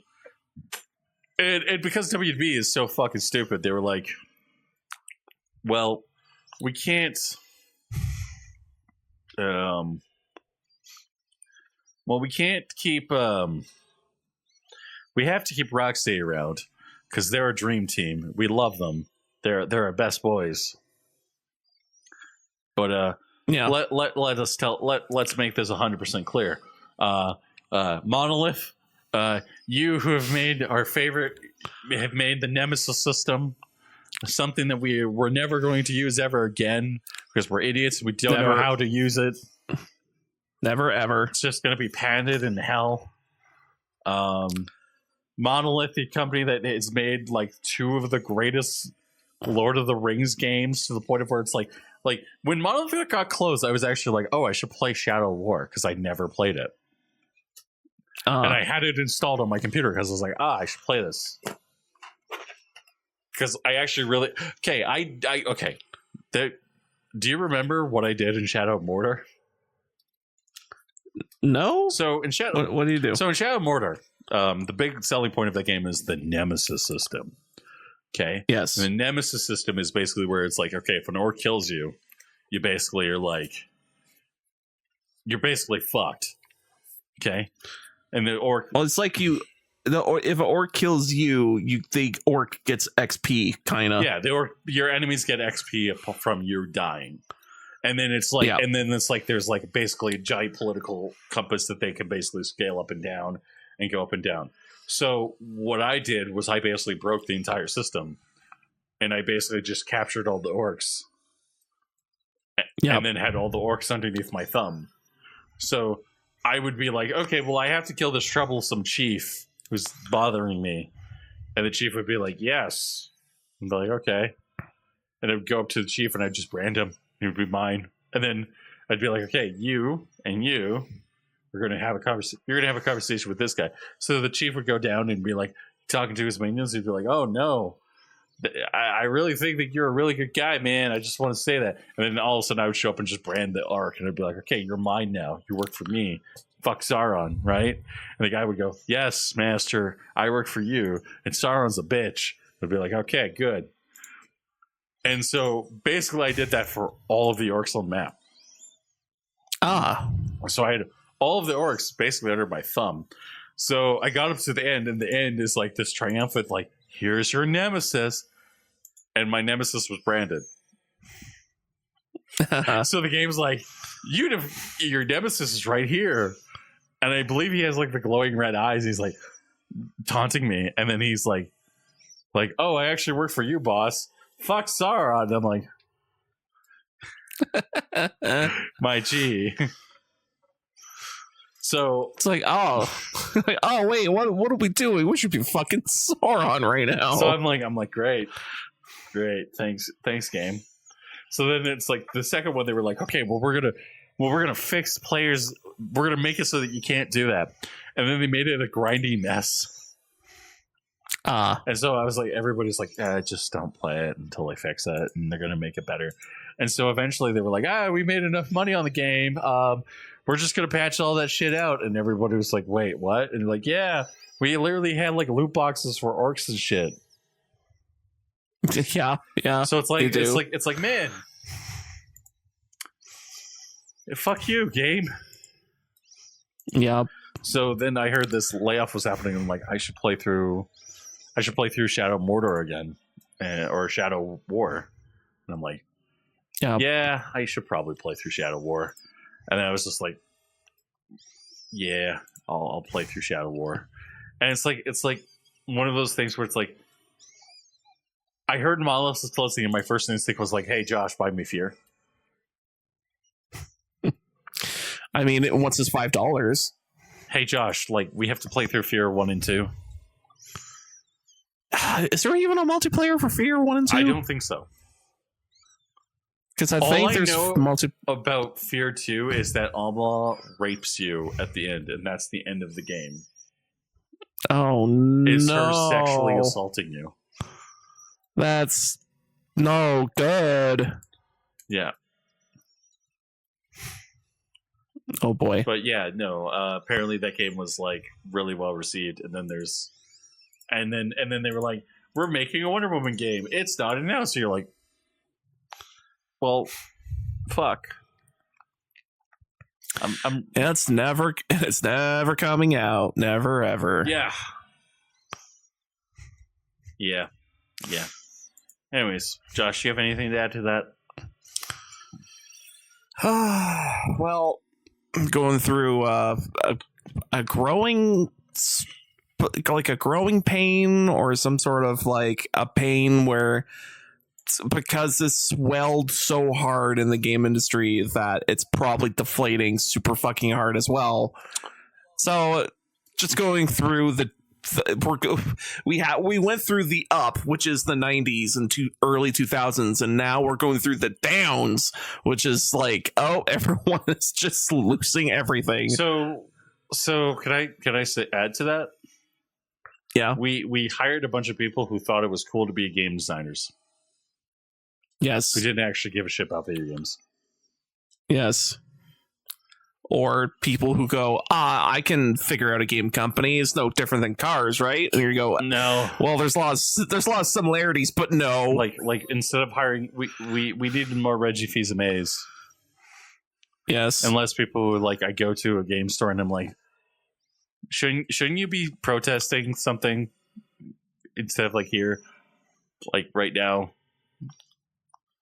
and because WB is so fucking stupid, they were like, well, we can't. We can't keep. We have to keep Rocksteady around because they're a dream team. We love them. They're our best boys. But yeah, let's make this 100% clear. Monolith, you who have made the Nemesis system something that we're never going to use ever again because we're idiots. We don't know how to use it.
Never ever.
It's just going to be patented in hell. Monolith, the company that has made like two of the greatest Lord of the Rings games, to the point of where it's like when Monolith got closed, I was actually like, oh, I should play Shadow War because I never played it. And I had it installed on my computer because I was like, I should play this. Because I actually really... Okay, okay. Do you remember what I did in Shadow of Mordor?
No?
So in Shadow...
What do you do?
So in Shadow of Mordor, the big selling point of that game is the Nemesis system. Okay?
Yes.
And the Nemesis system is basically where it's like, okay, if an orc kills you, you basically are like... You're basically fucked. Okay? And the orc...
Well, it's like if an orc kills you, the orc gets XP, kind of.
Yeah, your enemies get XP from you dying. And then it's like, there's like basically a giant political compass that they can basically scale up and down and go up and down. So what I did was I basically broke the entire system, and I basically just captured all the orcs, and then had all the orcs underneath my thumb. So I would be like, okay, well, I have to kill this troublesome chief who's bothering me, and the chief would be like, yes, and be like, okay, and I would go up to the chief and I'd just brand him. He would be mine, and then I'd be like, okay, you and you. We're going to have a conversation. You're going to have a conversation with this guy. So the chief would go down and be like talking to his minions. He'd be like, "Oh no, I really think that you're a really good guy, man. I just want to say that." And then all of a sudden, I would show up and just brand the arc, and I'd be like, "Okay, you're mine now. You work for me. Fuck Sauron, right?" And the guy would go, "Yes, master. I work for you, and Sauron's a bitch. I'd be like, okay, good. And so basically I did that for all of the orcs on the map. So I had all of the orcs basically under my thumb. So I got up to the end, and the end is like this triumphant, like, here's your nemesis. And my nemesis was Brandon. So the game's like, your nemesis is right here. And I believe he has like the glowing red eyes. He's like taunting me. And then he's like, oh, I actually work for you, boss. Fuck Sauron. And I'm like, my G. So
it's like, oh, wait, what are we doing? We should be fucking Sauron right now.
So I'm like, great, thanks, game. So then it's like the second one, they were like, okay, well we're gonna fix players. We're gonna make it so that you can't do that. And then they made it a grindy mess. And so I was like, everybody's like, just don't play it until they fix it, and they're gonna make it better. And so eventually they were like, we made enough money on the game. We're just gonna patch all that shit out. And everybody was like, wait, what? And like, yeah, we literally had like loot boxes for orcs and shit.
Yeah.
So it's like, man, fuck you, game.
Yeah.
So then I heard this layoff was happening, and I'm like, I should play through Shadow Mordor again, or Shadow War. And I'm like, yeah, I should probably play through Shadow War. And then I was just like, yeah, I'll play through Shadow War. And it's like one of those things where it's like, I heard Malos' closing, and my first instinct was like, hey, Josh, buy me Fear.
I mean, once it's $5.
Hey, Josh, like, we have to play through Fear 1 and 2.
Is there even a multiplayer for Fear 1 and 2?
I don't think so.
Because I think there's
about Fear 2 is that Alma rapes you at the end, and that's the end of the game.
Oh, no.
Is her sexually assaulting you.
That's no good.
Yeah.
Oh boy.
But yeah, no. Apparently that game was like really well received, and then they were like, "We're making a Wonder Woman game. It's not announced." So you're like, "Well, fuck."
It's never coming out. Never ever.
Yeah. Anyways, Josh, you have anything to add to that?
Well, going through a growing, like a growing pain, or some sort of like a pain where, because this swelled so hard in the game industry that it's probably deflating super fucking hard as well. So just going through we went through the up, which is the 90s and early 2000s, and now we're going through the downs, which is like, oh, everyone is just losing everything.
So can I add to that?
Yeah,
we hired a bunch of people who thought it was cool to be game designers.
Yes,
who didn't actually give a shit about video games.
Yes. Or people who go, I can figure out a game company. It's no different than cars, right? And you go,
no.
Well, there's a lot of similarities, but no.
Like instead of hiring, we needed more Reggie Fils-Aimés.
Yes.
And less people who, like, I go to a game store and I'm like, shouldn't you be protesting something instead of like here, like right now?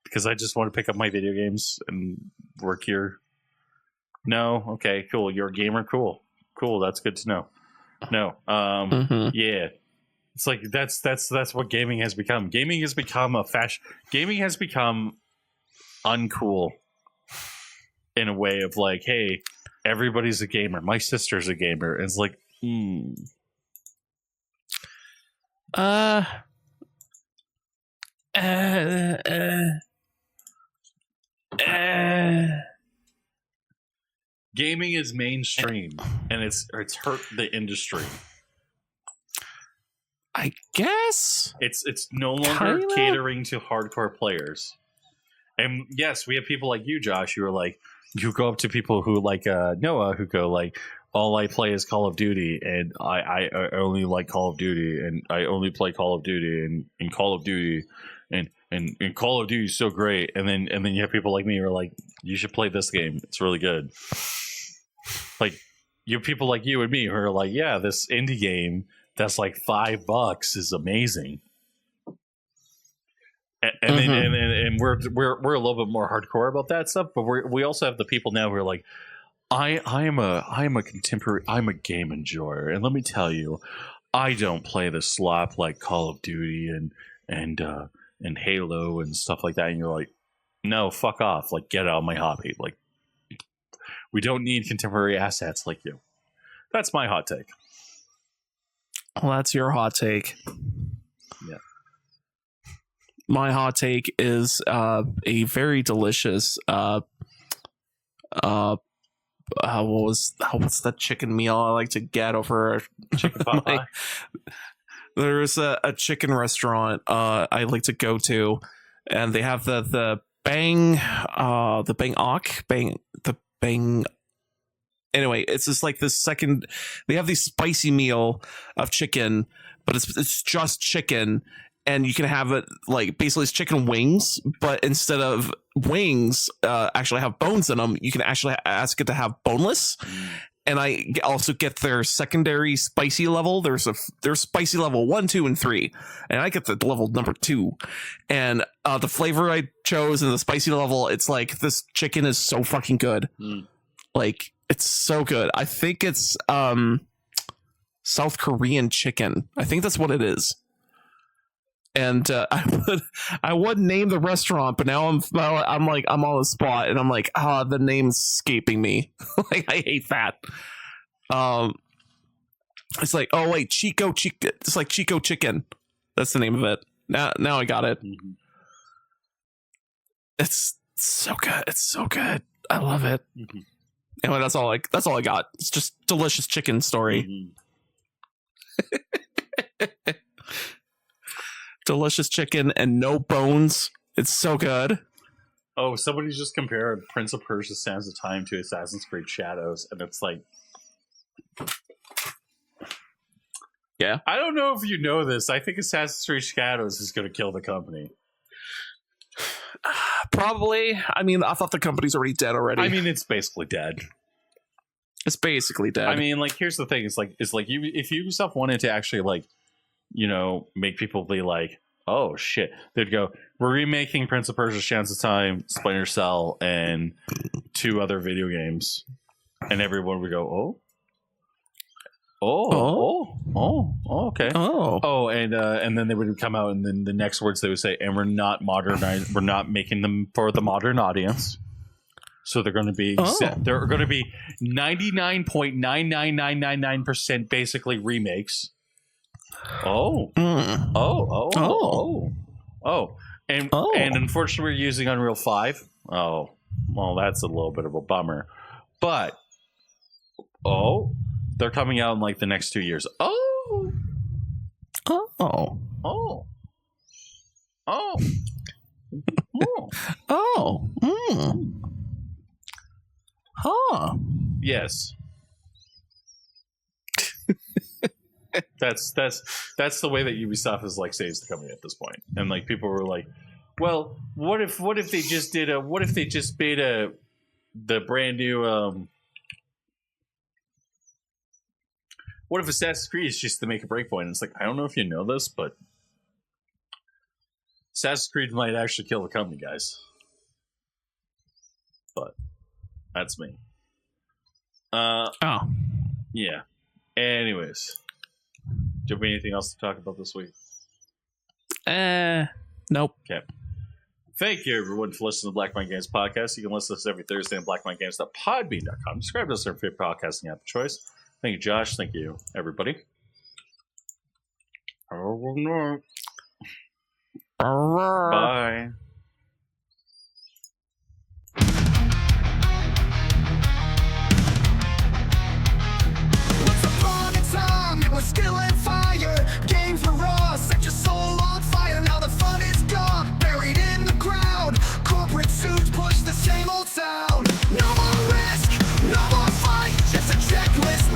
Because I just want to pick up my video games and work here. No, okay, cool. You're a gamer, cool. That's good to know. No, yeah, it's like that's what gaming has become. Gaming has become a fashion. Gaming has become uncool in a way of like, hey, everybody's a gamer. My sister's a gamer. And it's like, gaming is mainstream, and it's hurt the industry.
I guess
it's no longer catering to hardcore players. And yes, we have people like you, Josh, who are like, you go up to people who like Noah, who go like, all I play is Call of Duty, and I only like Call of Duty, and I only play Call of Duty, and Call of Duty, and Call of Duty is so great. And then you have people like me who are like, you should play this game. It's really good. Like, you have people like you and me who are like, yeah, this indie game that's like $5 is amazing. And we're a little bit more hardcore about that stuff, but we also have the people now who are like, I am a contemporary, I'm a game enjoyer, and let me tell you, I don't play the slop like Call of Duty and Halo and stuff like that. And you're like, no, fuck off, like, get out of my hobby. Like, we don't need contemporary assets like you. That's my hot take.
Well, that's your hot take.
Yeah.
My hot take is a very delicious what's that chicken meal I like to get over
Chicken pot pie?
There's a chicken restaurant I like to go to, and they have the bang. Anyway, it's just like this second. They have this spicy meal of chicken, but it's just chicken, and you can have it like basically it's chicken wings, but instead of wings actually have bones in them, you can actually ask it to have boneless. And I also get their secondary spicy level. There's spicy level 1, 2, and 3, and I get the level number 2. And the flavor I chose in the spicy level, it's like this chicken is so fucking good. Like, it's so good. I think it's South Korean chicken. I think that's what it is. And I would name the restaurant, but now I'm on the spot, and I'm like, the name's escaping me. Like, I hate that. It's like, oh wait, Chico. It's like Chico Chicken. That's the name of it. Now I got it. Mm-hmm. It's so good. It's so good. I love it. Mm-hmm. Anyway, that's all I got. It's just delicious chicken story. Mm-hmm. Delicious chicken and no bones. It's so good.
Oh, somebody just compared Prince of Persia: Sands of Time to Assassin's Creed Shadows, and it's like,
yeah.
I don't know if you know this. I think Assassin's Creed Shadows is going to kill the company.
Probably. I mean, I thought the company's already dead already.
I mean, it's basically dead.
It's basically dead.
I mean, like, here's the thing: it's like you, if Ubisoft wanted to actually, like, you know, make people be like, oh shit, they'd go, we're remaking Prince of Persia: Sands of Time, Splinter Cell, and 2 other video games, and everyone would go, okay, and then they would come out, and then the next words they would say, and we're not making them for the modern audience. So they're going to be 99.99999% basically remakes. And unfortunately we're using Unreal 5. Oh, well, that's a little bit of a bummer. But they're coming out in like the next 2 years. Yes. That's the way that Ubisoft is like saves the company at this point. And like people were like, well, what if they just beta the brand new what if Assassin's Creed is just to make a breakpoint? And it's like, I don't know if you know this, but Assassin's Creed might actually kill the company, guys. But that's me. Yeah. Anyways, do you have anything else to talk about this week?
Nope.
Okay. Thank you, everyone, for listening to the Black Mind Games podcast. You can listen to us every Thursday on blackmindgames.podbean.com. Subscribe to us on your favorite podcasting app of choice. Thank you, Josh. Thank you, everybody. Bye.
We're still in fire. Games were raw, set your soul on fire. Now the fun is gone, buried in the ground. Corporate suits push the same old sound. No more risk, no more fight, just a checklist.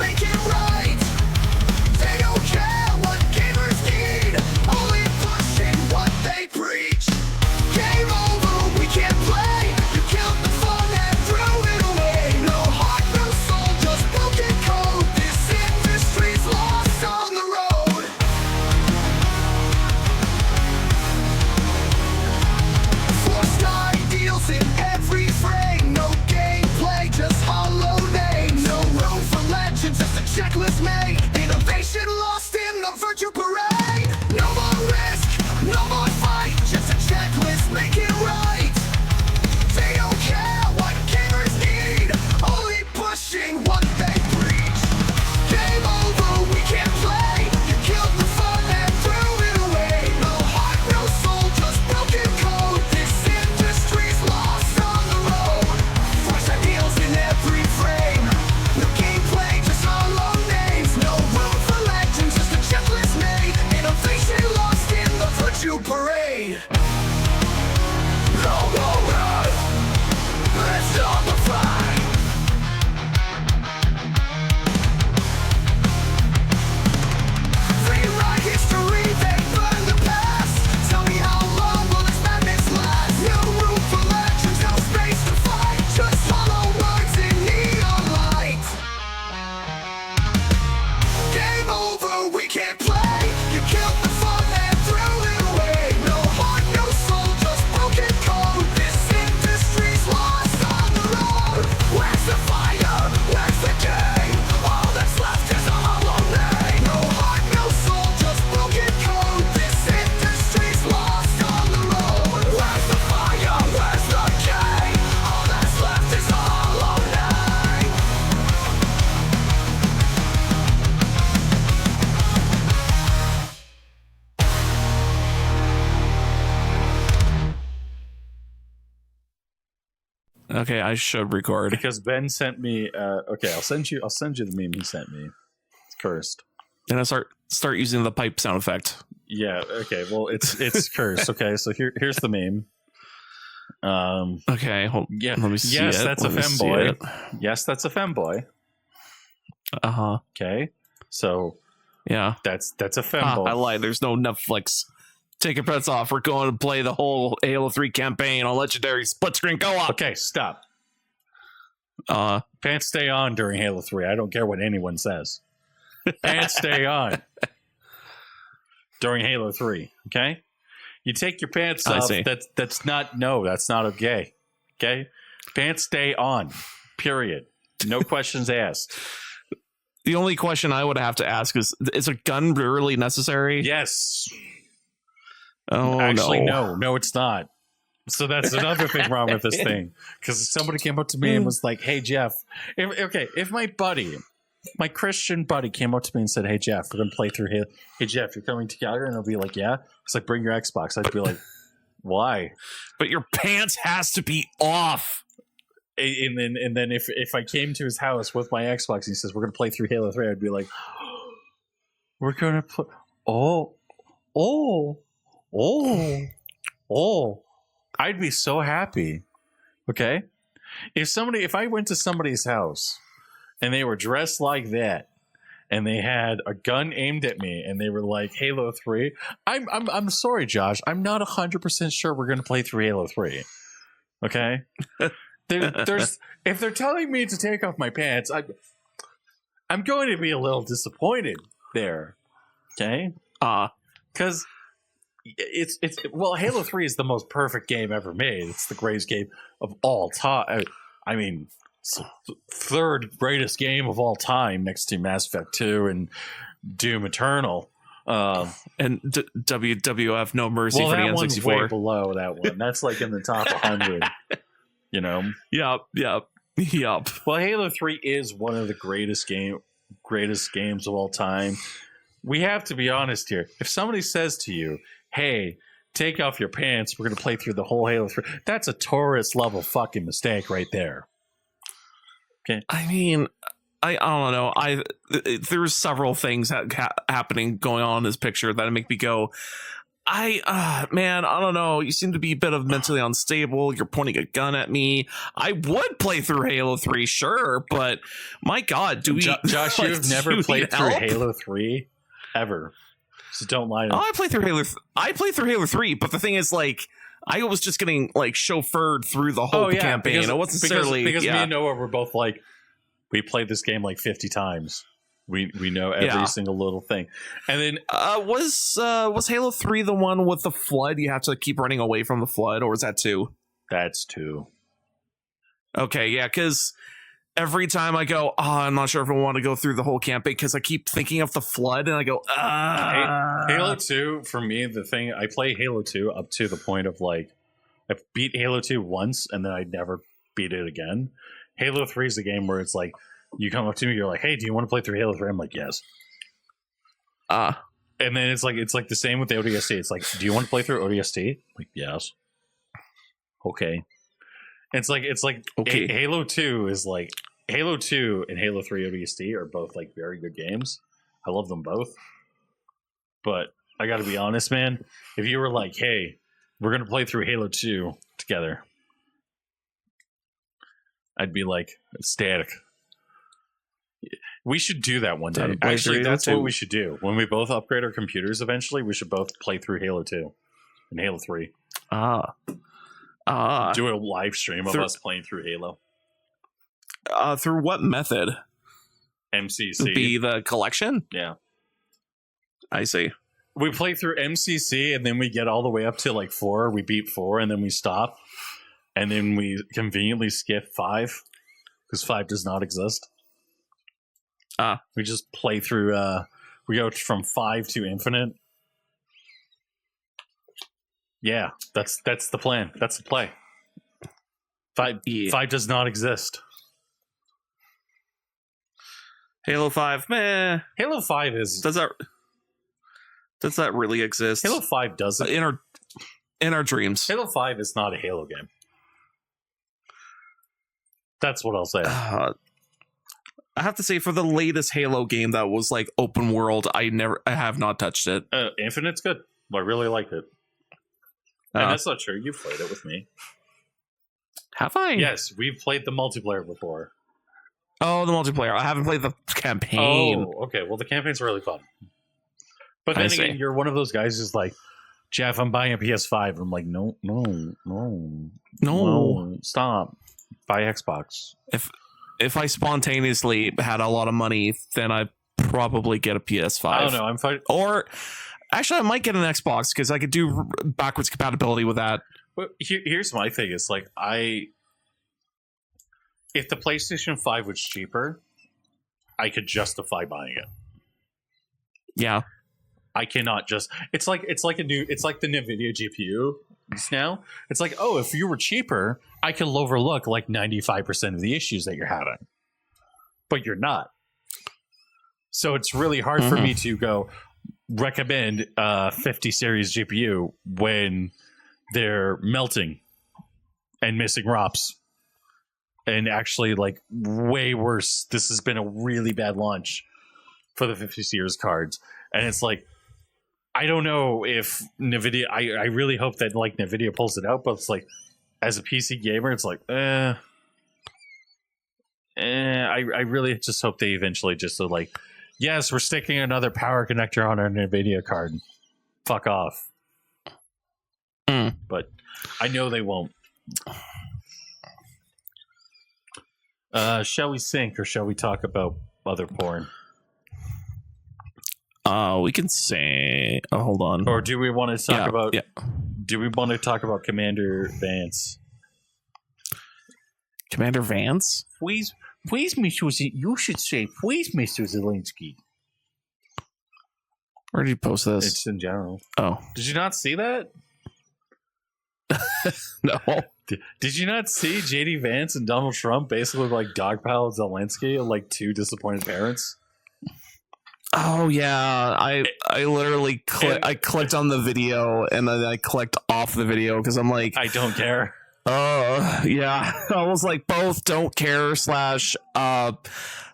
Okay, I should record.
because Ben sent me. Okay, I'll send you the meme he sent me. It's cursed.
And I start using the pipe sound effect.
Yeah. Okay. Well, it's cursed. Okay. So here's the meme.
Okay.
Yeah.
Let me see
yes,
it.
that's a
Let me see
femboy.
it.
Yes, that's a femboy.
Uh-huh.
Okay. So
Yeah.
that's a
Ah,
femboy.
I lied. There's no Netflix. Take your bets off. We're going to play the whole Halo 3 campaign on Legendary Split Screen Co-op.
Okay. Stop.
Uh,
Pants stay on during Halo 3. I don't care what anyone says. Pants stay on during Halo 3. Okay? You take your pants
I
off.
see.
That's not okay. Okay? Pants stay on. Period. No questions asked.
the only question I would have to ask is a gun really necessary?
Yes.
Oh,
Actually,
no.
no, it's not. So that's another thing wrong with this thing. Because somebody came up to me and was like, "Hey, Jeff, if my Christian buddy came up to me and said, 'Hey, Jeff, we're gonna play through Halo. Hey, Jeff, you're coming together,' and I'll be like, 'Yeah.' It's like, 'Bring your Xbox.' I'd be like, 'Why?'
But your pants has to be off.
And then if I came to his house with my Xbox and he says, 'We're gonna play through Halo 3,' I'd be like, 'We're gonna play. Oh. I'd be so happy. Okay? If I went to somebody's house and they were dressed like that and they had a gun aimed at me and they were like Halo 3, I'm sorry, Josh. I'm not 100% sure we're going to play through Halo 3. Okay? There's if they're telling me to take off my pants, I'm going to be a little disappointed there. Okay? Cuz well, Halo 3 is the most perfect game ever made. It's the greatest game of all time. I mean, it's the third greatest game of all time next to Mass Effect 2 and Doom Eternal.
And WWF No Mercy
Well,
for the
that one's way
N64.
below that one. That's like in the top 100. You know?
Yep.
Well, Halo 3 is one of the greatest games of all time. We have to be honest here. If somebody says to you, "Hey, take off your pants, we're going to play through the whole Halo 3," that's a tourist level fucking mistake right there. Okay.
I mean, I don't know. There's several things happening going on in this picture that make me go, man, I don't know. You seem to be a bit of mentally unstable. You're pointing a gun at me. I would play through Halo 3, sure, but my God, do we?
Josh,
like,
you've never
do
played
we
through
help?
Halo 3 ever. So don't lie to me.
Oh, I played through Halo 3, but the thing is, like, I was just getting like chauffeured through the whole campaign. It wasn't necessarily
because me and Noah were both like, we played this game like 50 times. We know every single little thing. And then
was Halo 3 the one with the flood? You have to keep running away from the flood, or was that 2?
That's 2.
Okay, yeah, because every time I go, I'm not sure if I want to go through the whole campaign because I keep thinking of the flood, and I go,
Halo 2, for me, the thing, I play Halo 2 up to the point of like, I beat Halo 2 once, and then I never beat it again. Halo 3 is a game where it's like, you come up to me, you're like, "Hey, do you want to play through Halo 3?" I'm like, "Yes." And then it's like the same with the ODST. It's like, "Do you want to play through ODST?" I'm like, "Yes." Okay. It's like
okay.
Halo 2 is like Halo 2 and Halo 3 ODST are both like very good games. I love them both. But I got to be honest, man. If you were like, "Hey, we're going to play through Halo 2 together," I'd be like ecstatic. We should do that one day. Actually, that's what we should do. When we both upgrade our computers eventually, we should both play through Halo 2 and Halo 3. Do a live stream of us playing through Halo.
Through what method?
MCC.
Be the collection?
Yeah.
I see.
We play through MCC and then we get all the way up to like 4. We beat 4 and then we stop. And then we conveniently skip 5 because 5 does not exist. We just play through, we go from 5 to infinite. Yeah, that's the plan. That's the play. 5 does not exist.
Halo 5, meh.
Halo 5 is...
Does that really exist?
Halo 5 doesn't.
In our dreams.
Halo 5 is not a Halo game. That's what I'll say.
I have to say, for the latest Halo game that was like open world, I have not touched it.
Infinite's good. I really liked it. And that's not true. You've played it with me.
Have I?
Yes, we've played the multiplayer before.
Oh, the multiplayer. I haven't played the campaign.
Oh, okay. Well, the campaign's really fun. But then again, you're one of those guys who's like, Jeff, I'm buying a PS5. I'm like, no, stop. Buy Xbox.
If I spontaneously had a lot of money, then I'd probably get a PS5.
I don't know. I'm fine.
Or actually, I might get an Xbox because I could do backwards compatibility with that.
But here's my thing. It's like if the PlayStation 5 was cheaper, I could justify buying it.
Yeah.
I cannot just. It's like the NVIDIA GPU now. It's like, oh, if you were cheaper, I could overlook like 95% of the issues that you're having, but you're not. So it's really hard for me to go recommend 50 series GPU when they're melting and missing ROPs, and actually like way worse. This has been a really bad launch for the 50 series cards, and it's like, I don't know if NVIDIA, I really hope that like NVIDIA pulls it out, but it's like, as a PC gamer, it's like, I really just hope they eventually just are like, yes, we're sticking another power connector on our NVIDIA card. Fuck off. But I know they won't. Shall we sync or shall we talk about other porn?
We can say. Oh, hold on.
Or do we want to talk about?
Yeah.
Do we want to talk about Commander Vance?
Commander Vance?
Please, Mr. You should say, please, Mr. Zelensky.
Where did you post this?
It's in general.
Oh,
did you not see that?
No.
Did you not see JD Vance and Donald Trump basically like dogpile Zelensky, like two disappointed parents?
Oh yeah, I literally clicked on the video and then I clicked off the video because I'm like,
I don't care.
Oh yeah, I was like, both don't care /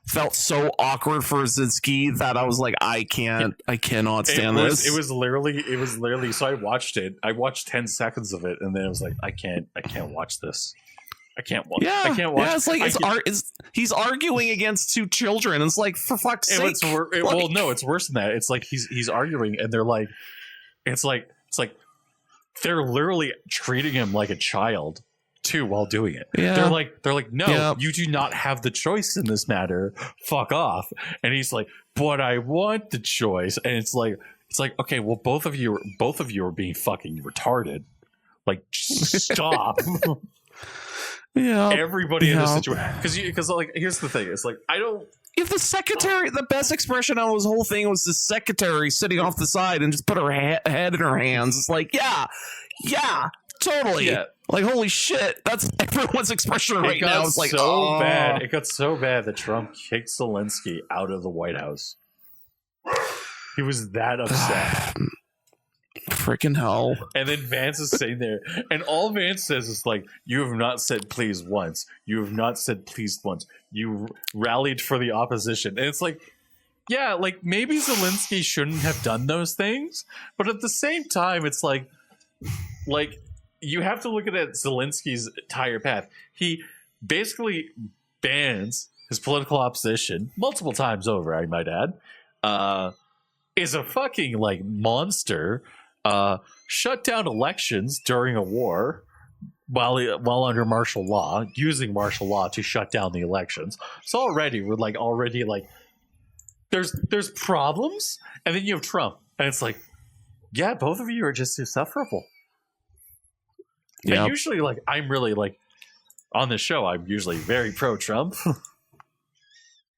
felt so awkward for Zelensky that I was like, I cannot stand this.
It was literally. So I watched it. I watched 10 seconds of it, and then it was like, I can't watch this. I can't watch.
Yeah,
I can't watch.
Yeah, it's like he's arguing against two children. It's like, for fuck's sake.
Well, no, it's worse than that. It's like he's arguing, and they're like, it's like they're literally treating him like a child too while doing it. Yeah. They're like, no, you do not have the choice in this matter. Fuck off. And he's like, but I want the choice. And it's like, okay, well, both of you are being fucking retarded. Like, stop.
Yeah,
everybody in this situation, because like, here's the thing, it's like, I don't.
If the secretary, the best expression on this whole thing was the secretary sitting off the side and just put her head in her hands. It's like, yeah, totally. Yeah. Like, holy shit, that's everyone's expression right now. It's like,
so bad. It got so bad that Trump kicked Zelensky out of the White House. He was that upset.
Freaking hell.
And then Vance is sitting there, and all Vance says is like, you have not said please once. You have not said please once. You rallied for the opposition. And it's like, yeah, like, maybe Zelensky shouldn't have done those things, but at the same time, it's like you have to look at Zelensky's entire path. He basically bans his political opposition multiple times over, I might add. Is a fucking like monster. Shut down elections during a war while under martial law, using martial law to shut down the elections. So we're like there's problems, and then you have Trump, and it's like, yeah, both of you are just insufferable. Yep. And usually, like, I'm really like on the show, I'm usually very pro Trump.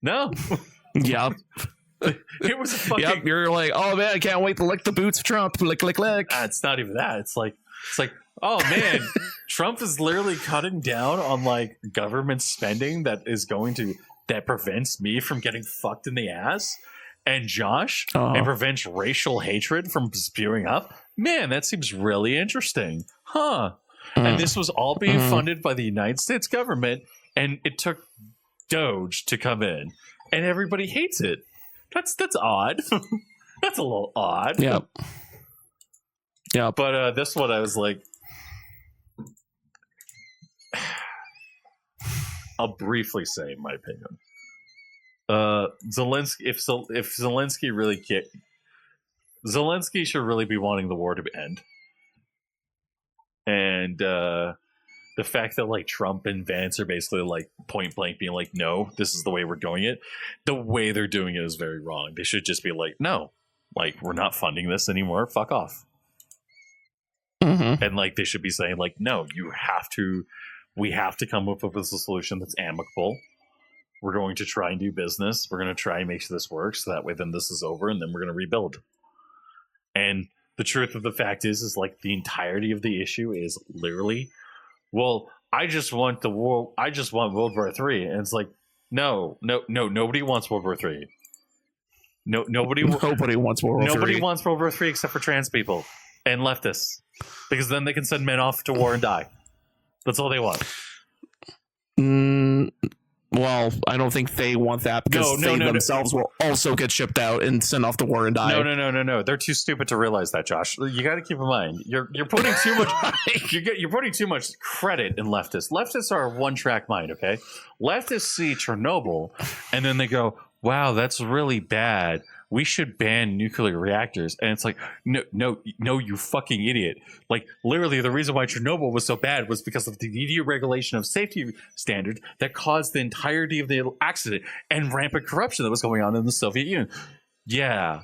No.
Yeah.
It was a fucking.
Yep, you're like, oh man, I can't wait to lick the boots of Trump. Lick.
It's not even that. It's like, oh man, Trump is literally cutting down on like government spending that prevents me from getting fucked in the ass, and Josh, and prevents racial hatred from spewing up. Man, that seems really interesting, huh? And this was all being funded by the United States government and it took Doge to come in, and everybody hates it. That's odd. That's a little odd.
Yeah. Yeah.
But this one, I was like, I'll briefly say my opinion. Zelensky, if Zelensky really Zelensky should really be wanting the war to end. And the fact that like Trump and Vance are basically like point blank being like, no, this is the way we're doing it. The way they're doing it is very wrong. They should just be like, no, like we're not funding this anymore. Fuck off.
Mm-hmm.
And like they should be saying like, no, we have to come up with a solution that's amicable. We're going to try and do business. We're going to try and make sure this works. So that way then this is over and then we're going to rebuild. And the truth of the fact is like the entirety of the issue is literally, well, I just want World War III. And it's like, no, nobody wants World War III. Nobody
wants World War III.
Nobody wants World War III except for trans people and leftists. Because then they can send men off to war and die. That's all they want.
Well, I don't think they want that because they themselves will also get shipped out and sent off to war and die.
No. They're too stupid to realize that, Josh. You got to keep in mind you're putting too much you're putting too much credit in leftists. Leftists are a one-track mind. Okay, leftists see Chernobyl and then they go, "Wow, that's really bad. We should ban nuclear reactors." And it's like, no, you fucking idiot. Like, literally, the reason why Chernobyl was so bad was because of the deregulation of safety standards that caused the entirety of the accident and rampant corruption that was going on in the Soviet Union. Yeah,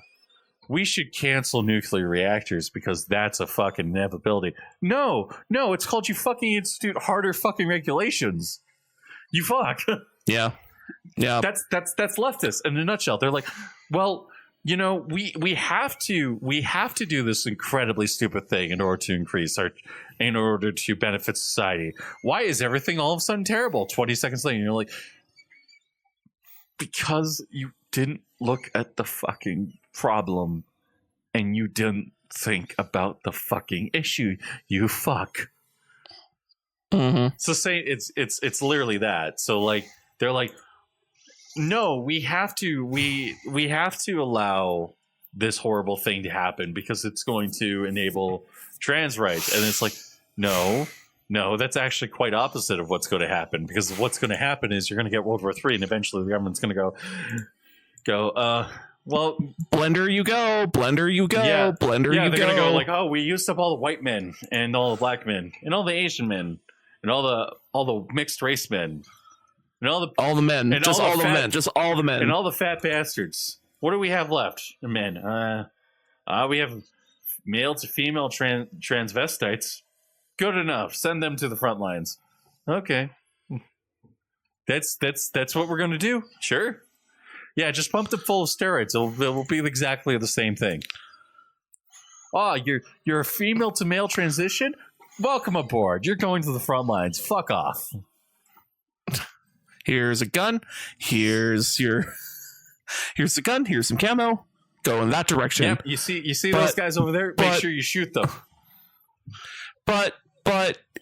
we should cancel nuclear reactors because that's a fucking inevitability. No, it's called you fucking institute harder fucking regulations. You fuck.
Yeah.
That's leftists in a nutshell. They're like, well, you know, we have to do this incredibly stupid thing in order to benefit society. Why is everything all of a sudden terrible? 20 seconds later, you're like, because you didn't look at the fucking problem and you didn't think about the fucking issue. You fuck.
Mm-hmm.
So say it's literally that. So like they're like, no, we have to allow this horrible thing to happen because it's going to enable trans rights. And it's like, no, that's actually quite opposite of what's going to happen, because what's going to happen is you're going to get World War III and eventually the government's going to go, well,
blender you go, blender you go,
yeah,
blender you go.
Yeah, they're going to go like, oh, we used up all the white men and all the black men and all the Asian men and all the mixed race men. And all the men, and just all the men, and all the fat bastards. What do we have left, men? We have male to female transvestites. Good enough. Send them to the front lines. Okay, that's what we're gonna do. Sure. Yeah, just pump them full of steroids. It will be exactly the same thing. Oh, you're a female to male transition. Welcome aboard. You're going to the front lines. Fuck off.
Here's a gun. Here's the gun. Here's some camo. Go in that direction.
Yep. You see those guys over there? Make sure you shoot them.
But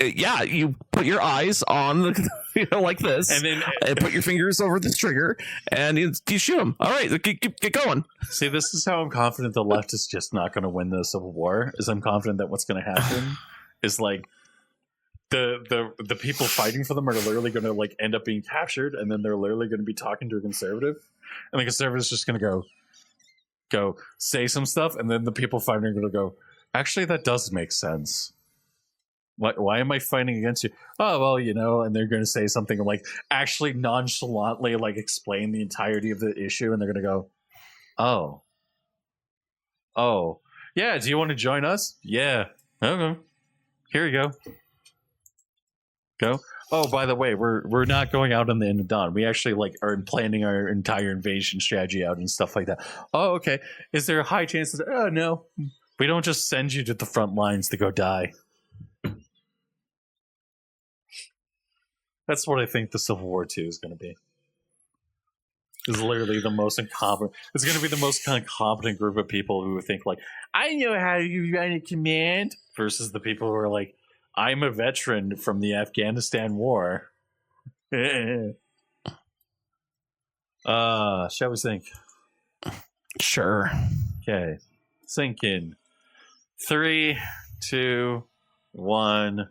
yeah, you put your eyes on the, like this, and then put your fingers over the trigger, and you shoot them. All right, get going.
See, this is how I'm confident the left is just not going to win the Civil War. Is I'm confident that what's going to happen is like, the people fighting for them are literally going to like end up being captured, and then they're literally going to be talking to a conservative, and the conservative is just going to go say some stuff, and then the people fighting are going to go, actually, that does make sense. Why am I fighting against you? Oh, well, you know, and they're going to say something like actually nonchalantly like explain the entirety of the issue, and they're going to go, oh, yeah, do you want to join us? Yeah, okay, here you go. Oh, by the way, we're not going out on the end of dawn. We actually like are planning our entire invasion strategy out and stuff like that. Oh, okay. Is there a high chance that? Oh, no. We don't just send you to the front lines to go die. That's what I think the Civil War II is going to be. Is literally the most incompetent. It's going to be the most incompetent group of people who think like, I know how you run a command, versus the people who are like, I'm a veteran from the Afghanistan war. Shall we sync?
Sure.
Okay. Sync in. 3, 2, 1.